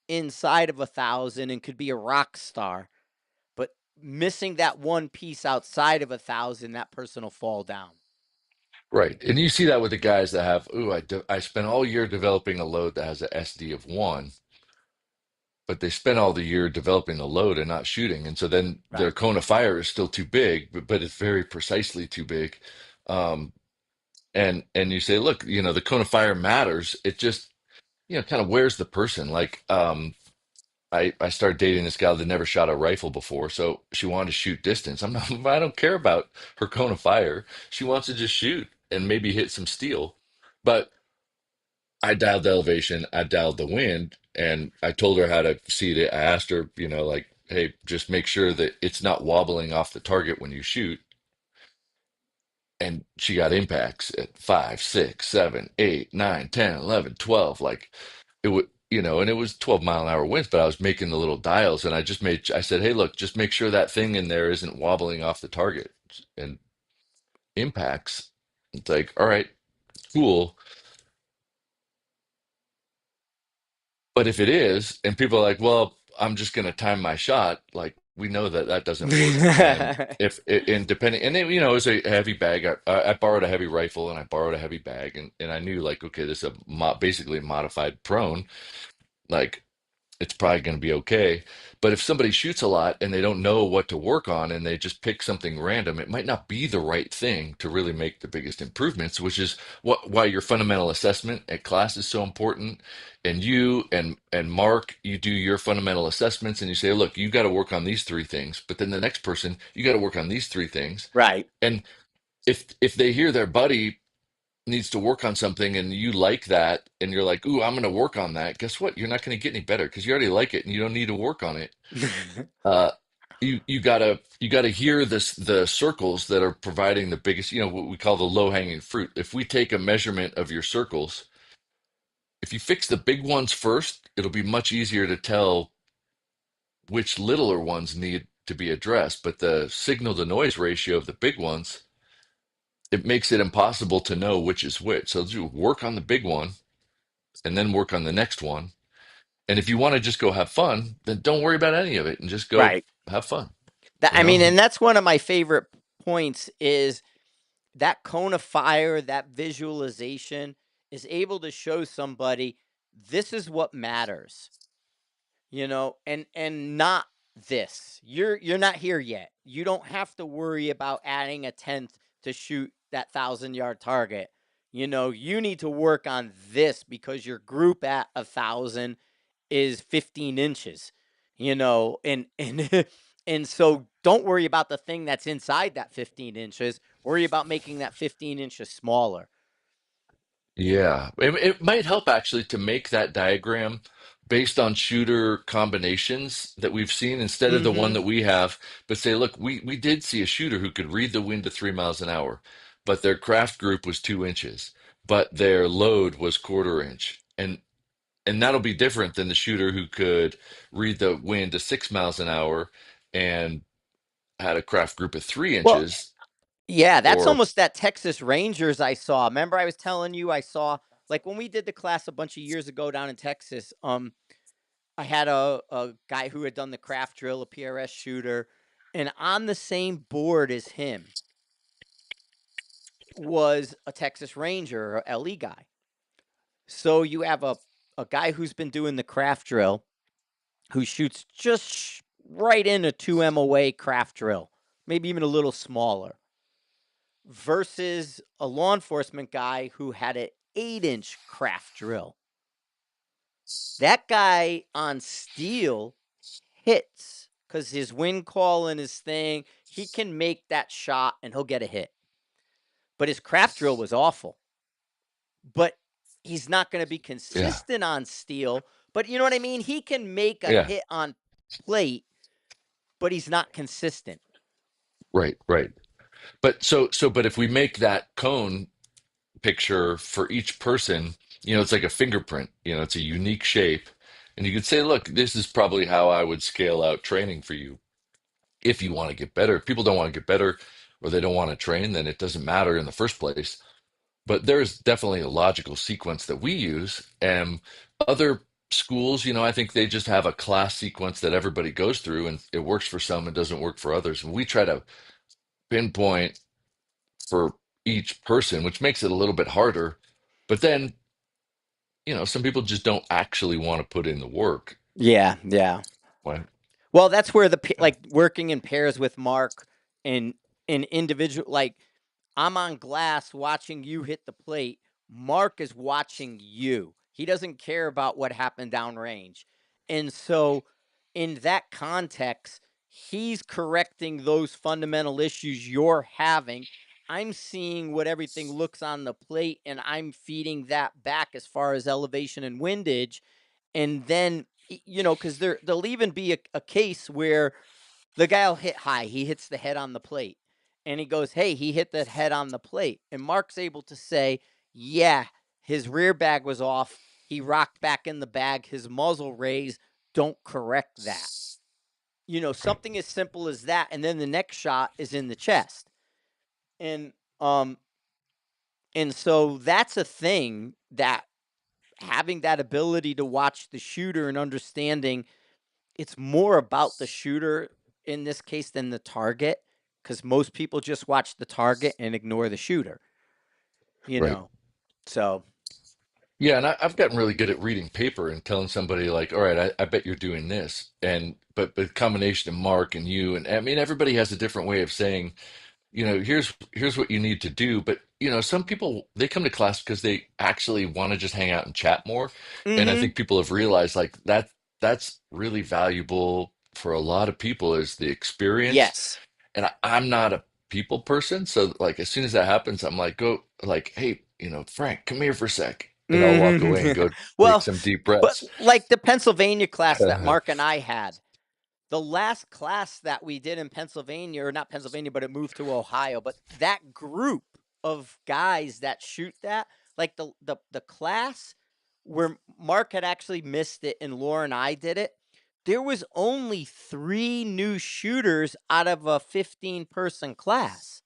inside of 1,000 and could be a rock star, but missing that one piece outside of 1,000, that person will fall down. Right. And you see that with the guys that have, ooh, I spent all year developing a load that has a SD of 1, but they spent all the year developing the load and not shooting. And so then their Right. cone of fire is still too big, but it's very precisely too big. Um, and you say, look, the cone of fire matters. It just, kind of wears the person. Like, I started dating this gal that never shot a rifle before, so she wanted to shoot distance. I'm not, I don't care about her cone of fire. She wants to just shoot and maybe hit some steel. But I dialed the elevation, I dialed the wind, and I told her how to seat it. I asked her, like, hey, just make sure that it's not wobbling off the target when you shoot. And she got impacts at 5, 6, 7, 8, 9, 10, 11, 12. Like it would, and it was 12-mile-an-hour winds, but I was making the little dials and I said, hey, look, just make sure that thing in there isn't wobbling off the target and impacts. It's like, all right, cool. But if it is, and people are like, well, I'm just going to time my shot, like we know that that doesn't work. And if and depending, and then, it's a heavy bag. I borrowed a heavy rifle and I borrowed a heavy bag, and I knew like, okay, this is basically a modified prone. Like it's probably going to be okay. But if somebody shoots a lot and they don't know what to work on and they just pick something random, it might not be the right thing to really make the biggest improvements, which is why your fundamental assessment at class is so important. And you and Mark, you do your fundamental assessments and you say, look, you got to work on these three things. But then the next person, you got to work on these three things. Right. And if they hear their buddy needs to work on something and you like that and you're like, ooh, I'm going to work on that. Guess what? You're not going to get any better because you already like it and you don't need to work on it. Uh, you gotta hear the circles that are providing the biggest, what we call the low hanging fruit. If we take a measurement of your circles, if you fix the big ones first, it'll be much easier to tell which littler ones need to be addressed. But the signal to noise ratio of the big ones, it makes it impossible to know which is which. So do work on the big one and then work on the next one. And if you want to just go have fun, then don't worry about any of it and just go Right. have fun, I you know? mean, and that's one of my favorite points is that cone of fire, that visualization is able to show somebody this is what matters. And not this. You're not here yet. You don't have to worry about adding a 10th to shoot that 1,000 yard target. You need to work on this because your group at 1,000 is 15 inches. And and so don't worry about the thing that's inside that 15 inches. Worry about making that 15 inches smaller. Yeah, it might help actually to make that diagram based on shooter combinations that we've seen instead of the one Mm-hmm. that we have, but say, look, we did see a shooter who could read the wind to 3 miles an hour, but their craft group was 2 inches, but their load was quarter inch. And that'll be different than the shooter who could read the wind to 6 miles an hour and had a craft group of three Well, inches yeah, that's or almost that Texas Rangers I saw. Remember, I was telling you I saw like when we did the class a bunch of years ago down in Texas. I had a guy who had done the craft drill, a PRS shooter, and on the same board as him was a Texas Ranger or LE guy. So you have a guy who's been doing the craft drill who shoots just right in a 2 MOA craft drill, maybe even a little smaller, versus a law enforcement guy who had an 8-inch craft drill. That guy on steel hits because his wind call and his thing, he can make that shot and he'll get a hit. But his craft drill was awful. But he's not going to be yeah, consistent on steel. But you know what I mean? He can make a yeah, hit on plate, but he's not consistent. right, right. But if we make that cone picture for each person, it's like a fingerprint, it's a unique shape. And you could say, look, this is probably how I would scale out training for you if you want to get better. If people don't want to get better or they don't want to train, then it doesn't matter in the first place. But there's definitely a logical sequence that we use. And other schools, I think they just have a class sequence that everybody goes through and it works for some and doesn't work for others. And we try to pinpoint for each person, which makes it a little bit harder. But then, some people just don't actually want to put in the work. Yeah, yeah. Well, Well, that's where the yeah, like working in pairs with Mark and an individual like I'm on glass watching you hit the plate. Mark is watching you. He doesn't care about what happened downrange. And so, in that context, he's correcting those fundamental issues you're having. I'm seeing what everything looks on the plate, and I'm feeding that back as far as elevation and windage. And then, because there'll even be a case where the guy'll hit high. He hits the head on the plate. And he goes, "Hey, he hit the head on the plate." And Mark's able to say, "Yeah, his rear bag was off. He rocked back in the bag, his muzzle raised. Don't correct that." right. Something as simple as that. And then the next shot is in the chest. And um and so that's a thing that having that ability to watch the shooter and understanding it's more about the shooter in this case than the target because most people just watch the target and ignore the shooter, you Right. know. So, Yeah, and I've gotten really good at reading paper and telling somebody like, "All right, I bet you're doing this," and but combination of Mark and you, and I mean everybody has a different way of saying, here's what you need to do. But some people they come to class because they actually want to just hang out and chat more, and I mm-hmm. think people have realized like that's really valuable for a lot of people is the experience. Yes. And I'm not a people person, so like as soon as that happens, I'm like, go like, hey, Frank, come here for a sec, and I'll walk away and Mm-hmm. go take Well, some deep but breaths. like the Pennsylvania class that Mark and I had, the last class that we did in Pennsylvania, or not Pennsylvania, but it moved to Ohio. But that group of guys that shoot that, like the class where Mark had actually missed it and Laura and I did it, there was only 3 new shooters out of a 15-person class.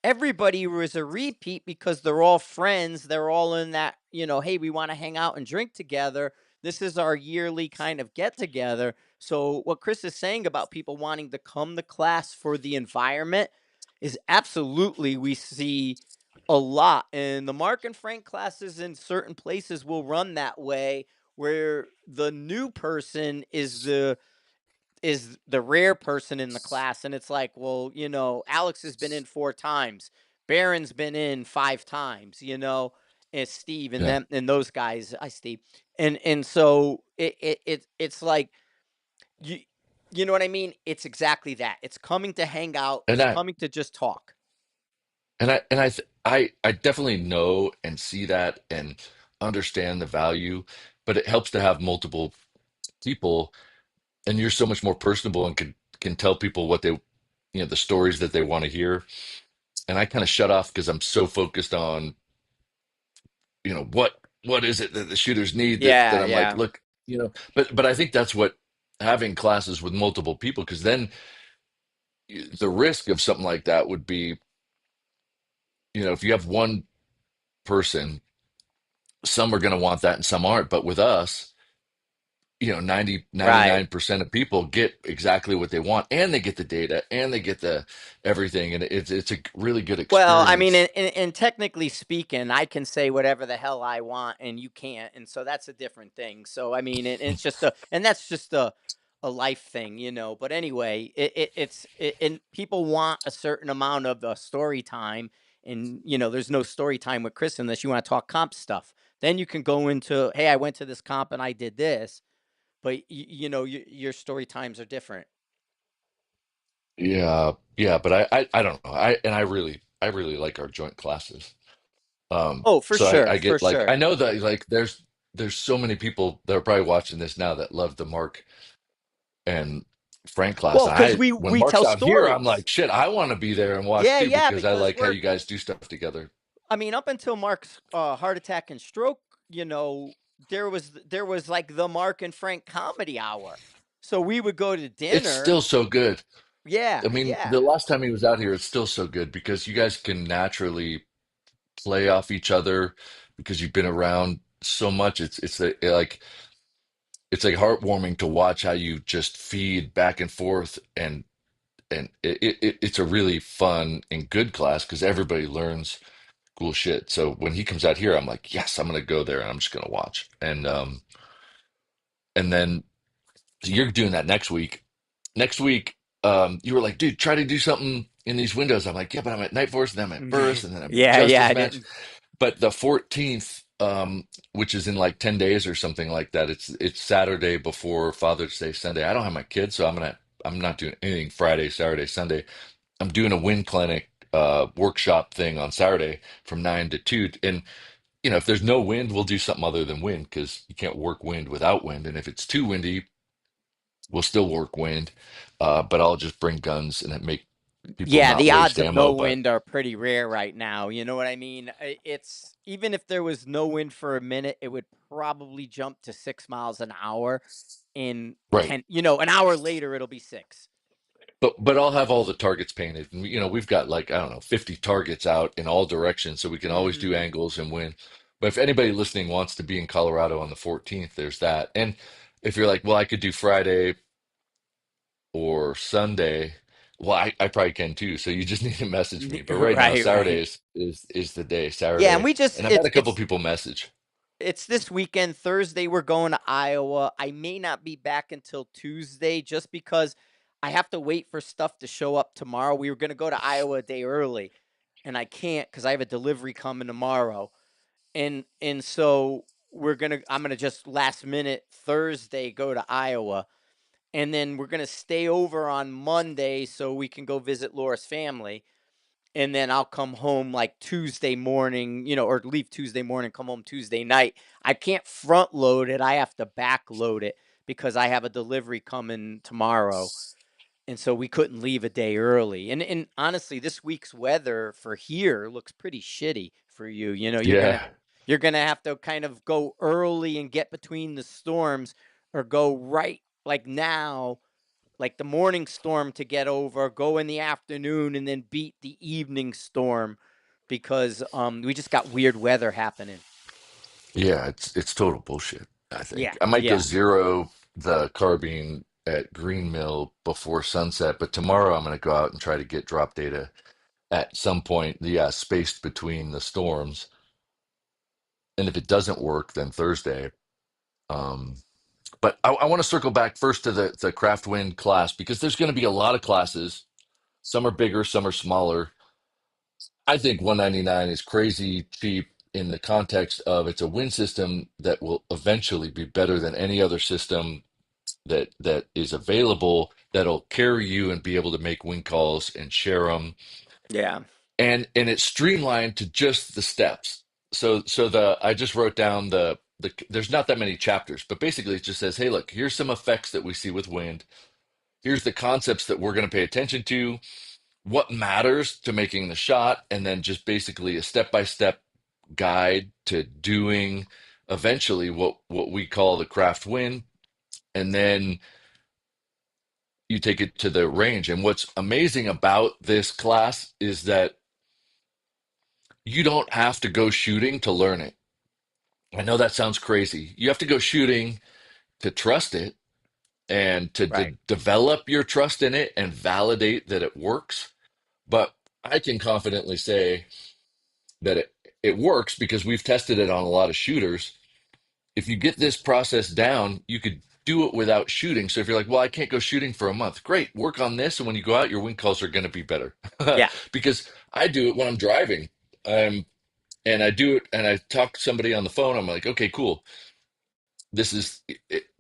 Everybody was a repeat because they're all friends. They're all in that, hey, we want to hang out and drink together. This is our yearly kind of get together. So, what Chris is saying about people wanting to come to class for the environment is absolutely we see a lot. And the Mark and Frank classes in certain places will run that way where the new person is the rare person in the class. And it's like, well, Alex has been in 4 times. Barron's been in 5 times, it's Steve and Yeah, them and those guys. I Steve. And so it's like you you know what I mean? It's exactly that. It's coming to hang out. and It's I coming to just talk. And I definitely know and see that and understand the value, but it helps to have multiple people, and you're so much more personable and can tell people what they, the stories that they want to hear. And I kind of shut off because I'm so focused on, what is it that the shooters need, that Yeah, I'm like, yeah. look, but I think that's what having classes with multiple people, because then the risk of something like that would be, if you have one person, some are going to want that and some aren't. But with us, 99 Right. percent of people get exactly what they want, and they get the data, and they get the everything, and it's a really good Well, I mean, experience. and technically speaking, I can say whatever the hell I want, and you can't, and so that's a different thing. So, I mean, it's just and that's just a life thing, you know. But anyway, and people want a certain amount of story time, and there's no story time with Chris unless you want to talk comp stuff. Then you can go into, hey, I went to this comp and I did this, but your story times are different. Yeah, yeah, but I don't know. I really like our joint classes. Oh, for So I, sure, I for get like, sure. I know that like there's so many people that are probably watching this now that love the Mark and Frank class. Well, And because we when we Mark's tell out here, I'm stories. like, shit, I want to be there and watch Yeah, too, yeah, because I because like how we're you guys do stuff together. I mean, up until Mark's heart attack and stroke, you know, there was like the Mark and Frank comedy hour. So we would go to It's dinner. still so good. Yeah, I mean, yeah. the last time he was out here, it's still so good because you guys can naturally play off each other because you've been around so much. It's like heartwarming to watch how you just feed back and forth, and it's a really fun and good class because everybody learns cool shit. So when he comes out here, I'm like, yes, I'm gonna go there and I'm just gonna watch. And then so you're doing that next week. Next week, you were like, dude, try to do something in these windows. I'm like, yeah, but I'm at Night Force, and then I'm at Burst, and then I'm at Yeah, yeah, Justice I Match. didn't. But the 14th, which is in like 10 days or something like that, it's Saturday before Father's Day Sunday. I don't have my kids, so I'm not doing anything Friday, Saturday, Sunday. I'm doing a wind clinic workshop thing on Saturday from 9 to 2. And if there's no wind, we'll do something other than wind because you can't work wind without wind. And if it's too windy, we'll still work wind. But I'll just bring guns and make people Yeah, not the odds waste of no ammo. But wind are pretty rare right now. You know what I mean? It's even if there was no wind for a minute, it would probably jump to 6 miles an hour. In right. 10, an hour later, it'll be six. But I'll have all the targets painted. And, we've got like, I don't know, 50 targets out in all directions, so we can always do Hmm. angles and win. But if anybody listening wants to be in Colorado on the 14th, there's that. And if you're like, well, I could do Friday or Sunday, well, I probably can too. So you just need to message me. But right now, Right, Saturday right. is the day, Yeah, and Saturday. we just And I've had it's a couple it's people message. it's this weekend. Thursday, we're going to Iowa. I may not be back until Tuesday just because I have to wait for stuff to show up tomorrow. We were going to go to Iowa a day early, and I can't because I have a delivery coming tomorrow. And so I'm gonna just last minute Thursday go to Iowa, and then we're gonna stay over on Monday so we can go visit Laura's family, and then I'll come home like Tuesday morning, or leave Tuesday morning, come home Tuesday night. I can't front load it. I have to back load it because I have a delivery coming tomorrow. And so we couldn't leave a day early. And honestly, this week's weather for here looks pretty shitty for you. Yeah. You're gonna have to kind of go early and get between the storms, or go right like now, like the morning storm to get over, go in the afternoon and then beat the evening storm because we just got weird weather happening. Yeah, it's total bullshit, I Yeah, think. I might go yeah. zero the carbine at Green Mill before sunset, but tomorrow I'm going to go out and try to get drop data at some point, yeah, spaced between the storms. And if it doesn't work, then Thursday. Um, but I want to circle back first to the craft wind class because there's going to be a lot of classes. Some are bigger, some are smaller. I think 199 is crazy cheap in the context of it's a wind system that will eventually be better than any other system that is available, that'll carry you and be able to make wind calls and share them. Yeah. and it's streamlined to just the steps. So the I just wrote down the there's not that many chapters, but basically it just says, hey, look, here's some effects that we see with wind. Here's the concepts that we're going to pay attention to, what matters to making the shot, and then just basically a step-by-step guide to doing eventually what we call the craft win. And then you take it to the range. And what's amazing about this class is that you don't have to go shooting to learn it. I know that sounds crazy. You have to go shooting to trust it and to Right. develop your trust in it and validate that it works. But I can confidently say that it works because we've tested it on a lot of shooters. If you get this process down, you could do it without shooting. So if you're like, well, I can't go shooting for a month, great, work on this. And when you go out, your wind calls are going to be better. Yeah. Because I do it when I'm driving. And I do it and I talk to somebody on the phone. I'm like, okay, cool. This is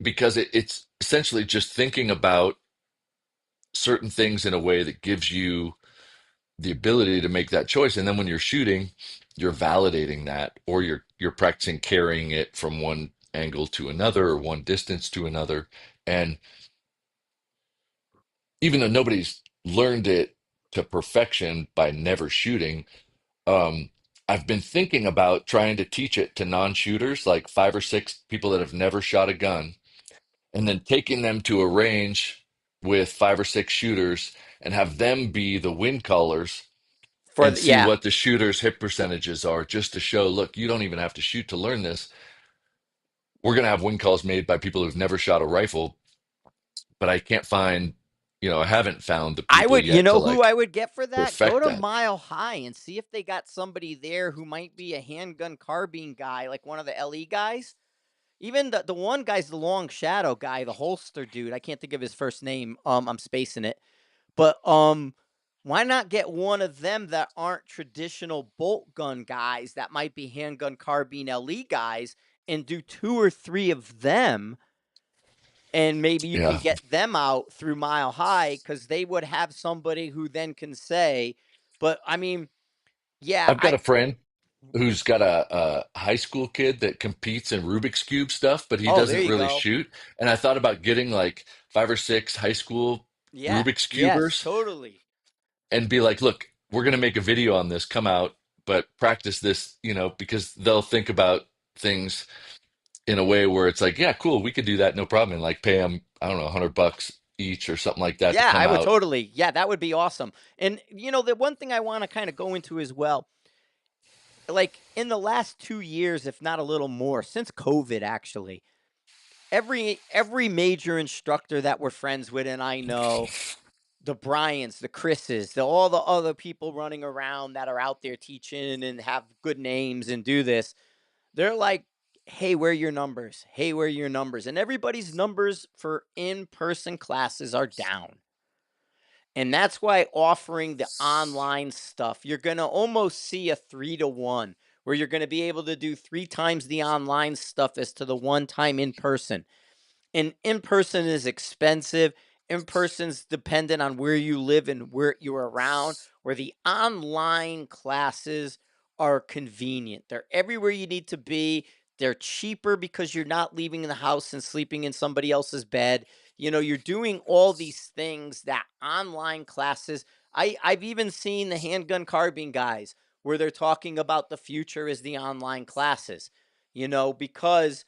because it's essentially just thinking about certain things in a way that gives you the ability to make that choice. And then when you're shooting, you're validating that, or you're practicing carrying it from one angle to another or one distance to another. And even though nobody's learned it to perfection by never shooting, um, I've been thinking about trying to teach it to non-shooters, like five or six people that have never shot a gun, and then taking them to a range with five or six shooters and have them be the win callers For and the, see yeah. what the shooter's hit percentages are, just to show, look, you don't even have to shoot to learn this. We're going to have win calls made by people who've never shot a rifle, but I can't find, I haven't found the I people would, you yet to know who I like would get for that? Go perfect to that. Mile High and see if they got somebody there who might be a handgun carbine guy, like one of the LE guys. Even the one guy's the long shadow guy, the holster dude. I can't think of his first name. I'm spacing it. But why not get one of them that aren't traditional bolt gun guys that might be handgun carbine LE guys and do two or three of them, and maybe you can Yeah. get them out through Mile High because they would have somebody who then can say, but I mean, yeah, I've got a friend who's got a high school kid that competes in Rubik's Cube stuff, but he oh, there doesn't you really go. shoot. And I thought about getting like five or six high school Yeah, Rubik's yes, Cubers totally. and be like, look, we're going to make a video on this, come out, but practice this, because they'll think about things in a way where it's like, yeah, cool, we could do that, no problem. And like pay them, I don't know, $100 each or something like that to Yeah, come I would out. totally. Yeah, that would be awesome. And the one thing I want to kind of go into as well, like in the last 2 years, if not a little more, since COVID, actually, every major instructor that we're friends with, and I know the Bryans, the Chris's, all the other people running around that are out there teaching and have good names and do this, they're like, hey, where are your numbers? Hey, where are your numbers? And everybody's numbers for in person classes are down. And that's why offering the online stuff, you're going to almost see a 3 to 1 where you're going to be able to do 3 times the online stuff as to the one time in person. And in person is expensive. In person's dependent on where you live and where you're around, where the online classes are convenient. They're everywhere you need to be. They're cheaper because you're not leaving the house and sleeping in somebody else's bed. You're doing all these things that online classes. I've even seen the handgun carbine guys where they're talking about the future is the online classes, because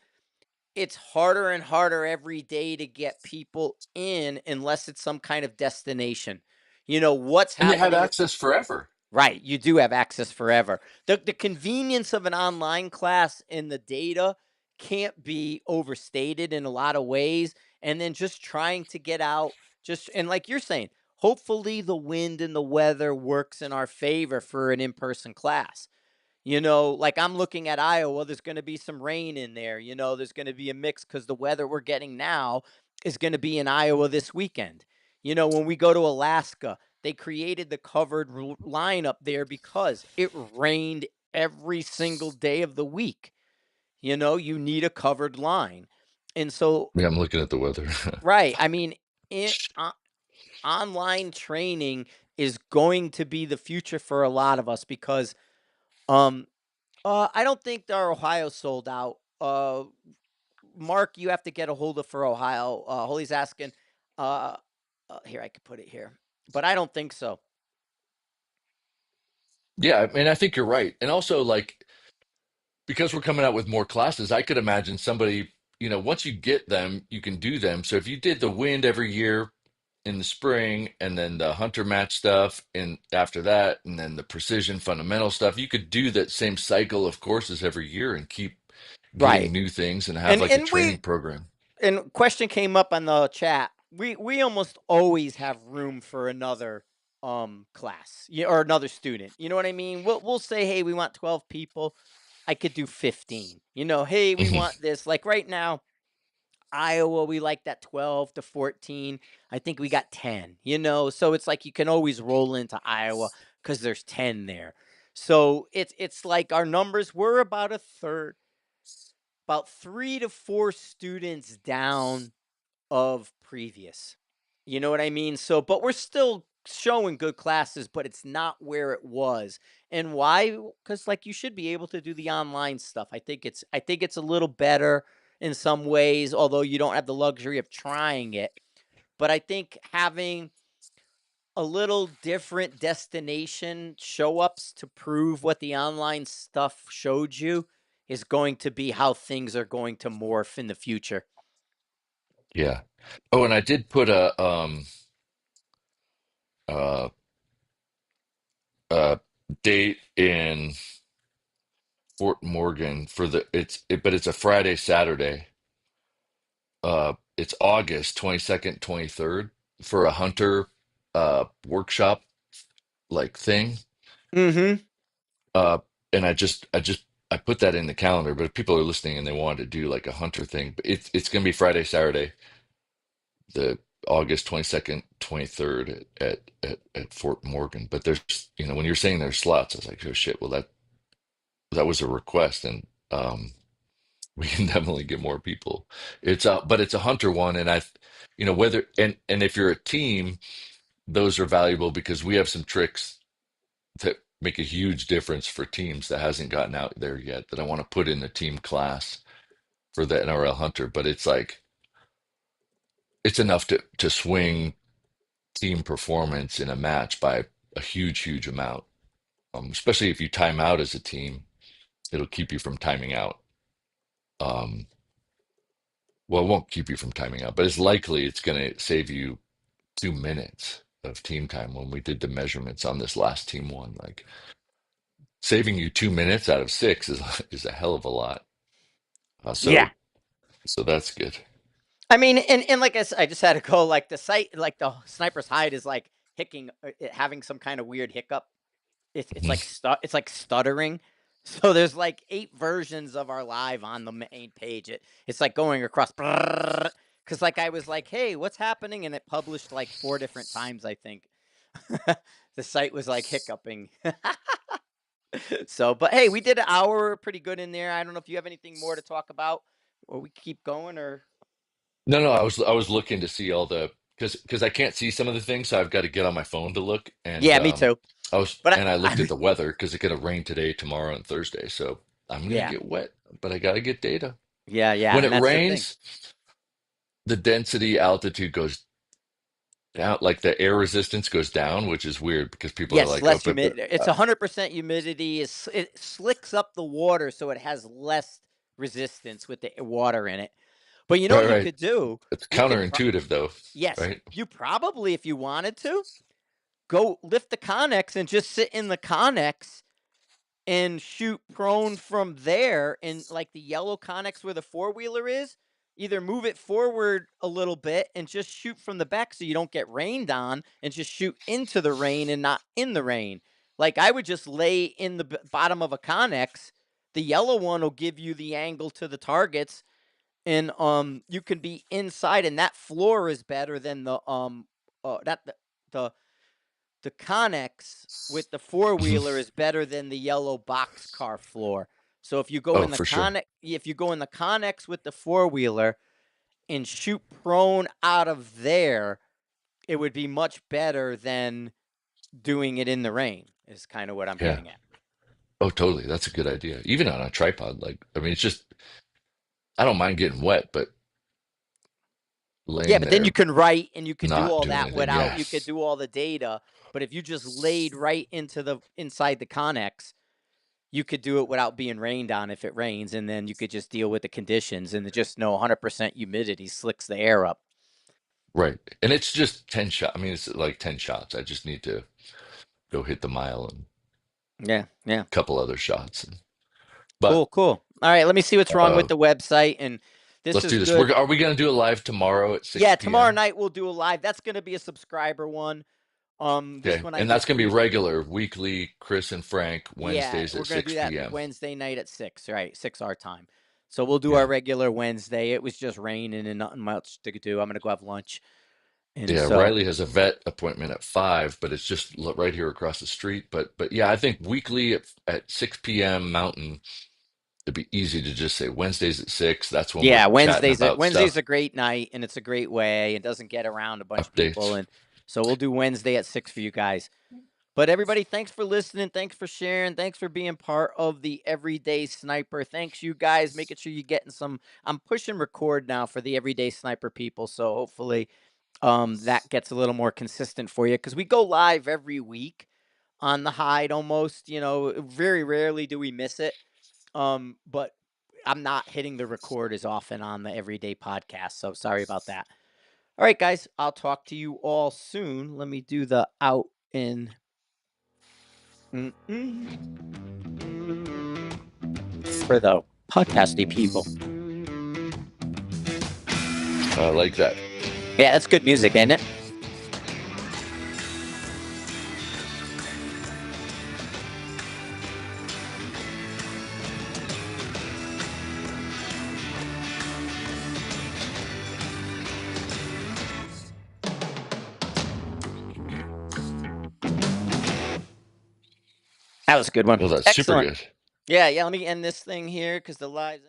it's harder and harder every day to get people in unless it's some kind of destination. What's And you have happening with access forever. right, you do have access forever. The convenience of an online class and the data can't be overstated in a lot of ways. And then just trying to get out, just and like you're saying, hopefully the wind and the weather works in our favor for an in-person class. Like I'm looking at Iowa, there's going to be some rain in there. There's going to be a mix because the weather we're getting now is going to be in Iowa this weekend. When we go to Alaska, they created the covered line up there because it rained every single day of the week. You need a covered line. And so, Yeah, I'm looking at the weather. right. I mean, in, online training is going to be the future for a lot of us because um I don't think our Ohio sold out. Mark, you have to get a hold of for Ohio. Holly's asking. Uh, Here I could put it here, but I don't think so. Yeah, I mean, I think you're right. And also, like, because we're coming out with more classes, I could imagine somebody, once you get them, you can do them. So if you did the wind every year in the spring and then the hunter match stuff and after that, and then the precision fundamental stuff, you could do that same cycle of courses every year and keep getting Right. new things and have And like a and training we program. and question came up on the chat. We almost always have room for another class, or another student. You know what I mean? We'll say, hey, we want 12 people. I could do 15. Hey, we Mhm. want this. Like right now, Iowa, we like that 12 to 14. I think we got 10. So it's like you can always roll into Iowa because there's 10 there. So it's like our numbers, we're about a third, about 3 to 4 students down of previous. You know what I mean? So, but we're still showing good classes, but it's not where it was. And why? Because like you should be able to do the online stuff. I think it's a little better in some ways, although you don't have the luxury of trying it. But I think having a little different destination show ups to prove what the online stuff showed you is going to be how things are going to morph in the future. Yeah. Oh, and I did put uh, a date in Fort Morgan for but it's a Friday, Saturday. It's August 22nd, 23rd for a hunter workshop like thing. Mm-hmm. Uh, and I put that in the calendar, but if people are listening and they want to do like a hunter thing, but it's gonna be Friday, Saturday, the August 22nd, 23rd at Fort Morgan. But when you're saying there's slots, I was like, oh shit, well that was a request and we can definitely get more people. But it's a hunter one, and whether and if you're a team, those are valuable because we have some tricks that make a huge difference for teams that hasn't gotten out there yet that I want to put in the team class for the NRL hunter. But it's like it's enough to swing team performance in a match by a huge amount. Especially if you time out as a team, it'll keep you from timing out. Um, well, it won't keep you from timing out, but it's likely it's going to save you 2 minutes of team time when we did the measurements on this last team one. Like saving you 2 minutes out of six is a hell of a lot. Uh, Yeah. so so that's good. I mean, and like I just had to go like the site, like the sniper's hide is like hicking, having some kind of weird hiccup. It's like Mhm. it's like stuttering. So there's like 8 versions of our live on the main page. It's like going across because like I was like, hey, what's happening? And it published like 4 different times, I think. The site was like hiccuping. So, but hey, we did an hour pretty good in there. I don't know if you have anything more to talk about, or we keep going, or No, I was looking to see all the because I can't see some of the things, so I've got to get on my phone to look. And yeah, me too. I But looked at the weather because it's gonna rain today, tomorrow, and Thursday. So I'm gonna yeah, get wet, but I gotta get data. yeah, When and it that's the thing. rains, the density altitude goes down, like the air resistance goes down, which is weird because people are Yes, like, oh, less humidity. It's 100% humidity. It slicks up the water so it has less resistance with the water in it. But you know what right, you right. could do? It's You could, counterintuitive though, yes, right? you probably, if you wanted to, go lift the Connex and just sit in the Connex and shoot prone from there in like the yellow Connex where the four-wheeler is. Either move it forward a little bit and just shoot from the back so you don't get rained on and just shoot into the rain and not in the rain. Like I would just lay in the bottom of a Connex. The yellow one will give you the angle to the targets and you can be inside and that floor is better than the the Connex with the four Mhm. wheeler is better than the yellow box car floor. So Oh, for sure. If you go in the Connex with the four wheeler and shoot prone out of there, it would be much better than doing it in the rain is kind of what I'm Yeah. getting at. Oh, totally. That's a good idea. Even on a tripod, like, I mean, it's just, I don't mind getting wet, but Yeah, laying but then you there, can write and you can do not all doing that anything. without you could Yes. do all the data. But if you just laid right into the inside the Connex, you could do it without being rained on if it rains, and then you could just deal with the conditions and just know 100% humidity slicks the air up. Right. And it's just 10 shots. I mean, it's like 10 shots. I just need to go hit the mile and Yeah, yeah. a couple other shots. But Cool, cool. All right, let me see what's wrong with uh, the website. And this let's is do this. good. Are we going to do it live tomorrow at Yeah, 6 tomorrow p.m.? night we'll do a live. That's going to be a subscriber one. This Okay. one I And that's just going to be do. regular, weekly, Chris and Frank, Yeah, Wednesdays we're at going to do 6 that p.m. Wednesday night at 6, right? 6 our time. So we'll do our Yeah. regular Wednesday. It was just raining and nothing much to do. I'm going to go have lunch. And Yeah, so, Riley has a vet appointment at 5, but it's just right here across the street. But yeah, I think weekly at 6 p.m. Mountain, it'd be easy to just say Wednesdays at 6. That's when we're yeah, chatting about Wednesday's a stuff, great night and it's a great way. It doesn't get around a bunch of people, updates. and so we'll do Wednesday at 6 for you guys. But everybody, thanks for listening. Thanks for sharing. Thanks for being part of the Everyday Sniper. Thanks, you guys, making sure you're getting some. I'm pushing record now for the Everyday Sniper people, so hopefully that gets a little more consistent for you because we go live every week on the hide almost. Very rarely do we miss it. But I'm not hitting the record as often on the Everyday podcast, so sorry about that. All right, guys, I'll talk to you all soon. Let me do the out in. For the podcasty people. I like that. Yeah, that's good music, ain't it? That was a good one. Well, that's super Excellent. good. Yeah, yeah. Let me end this thing here because the live's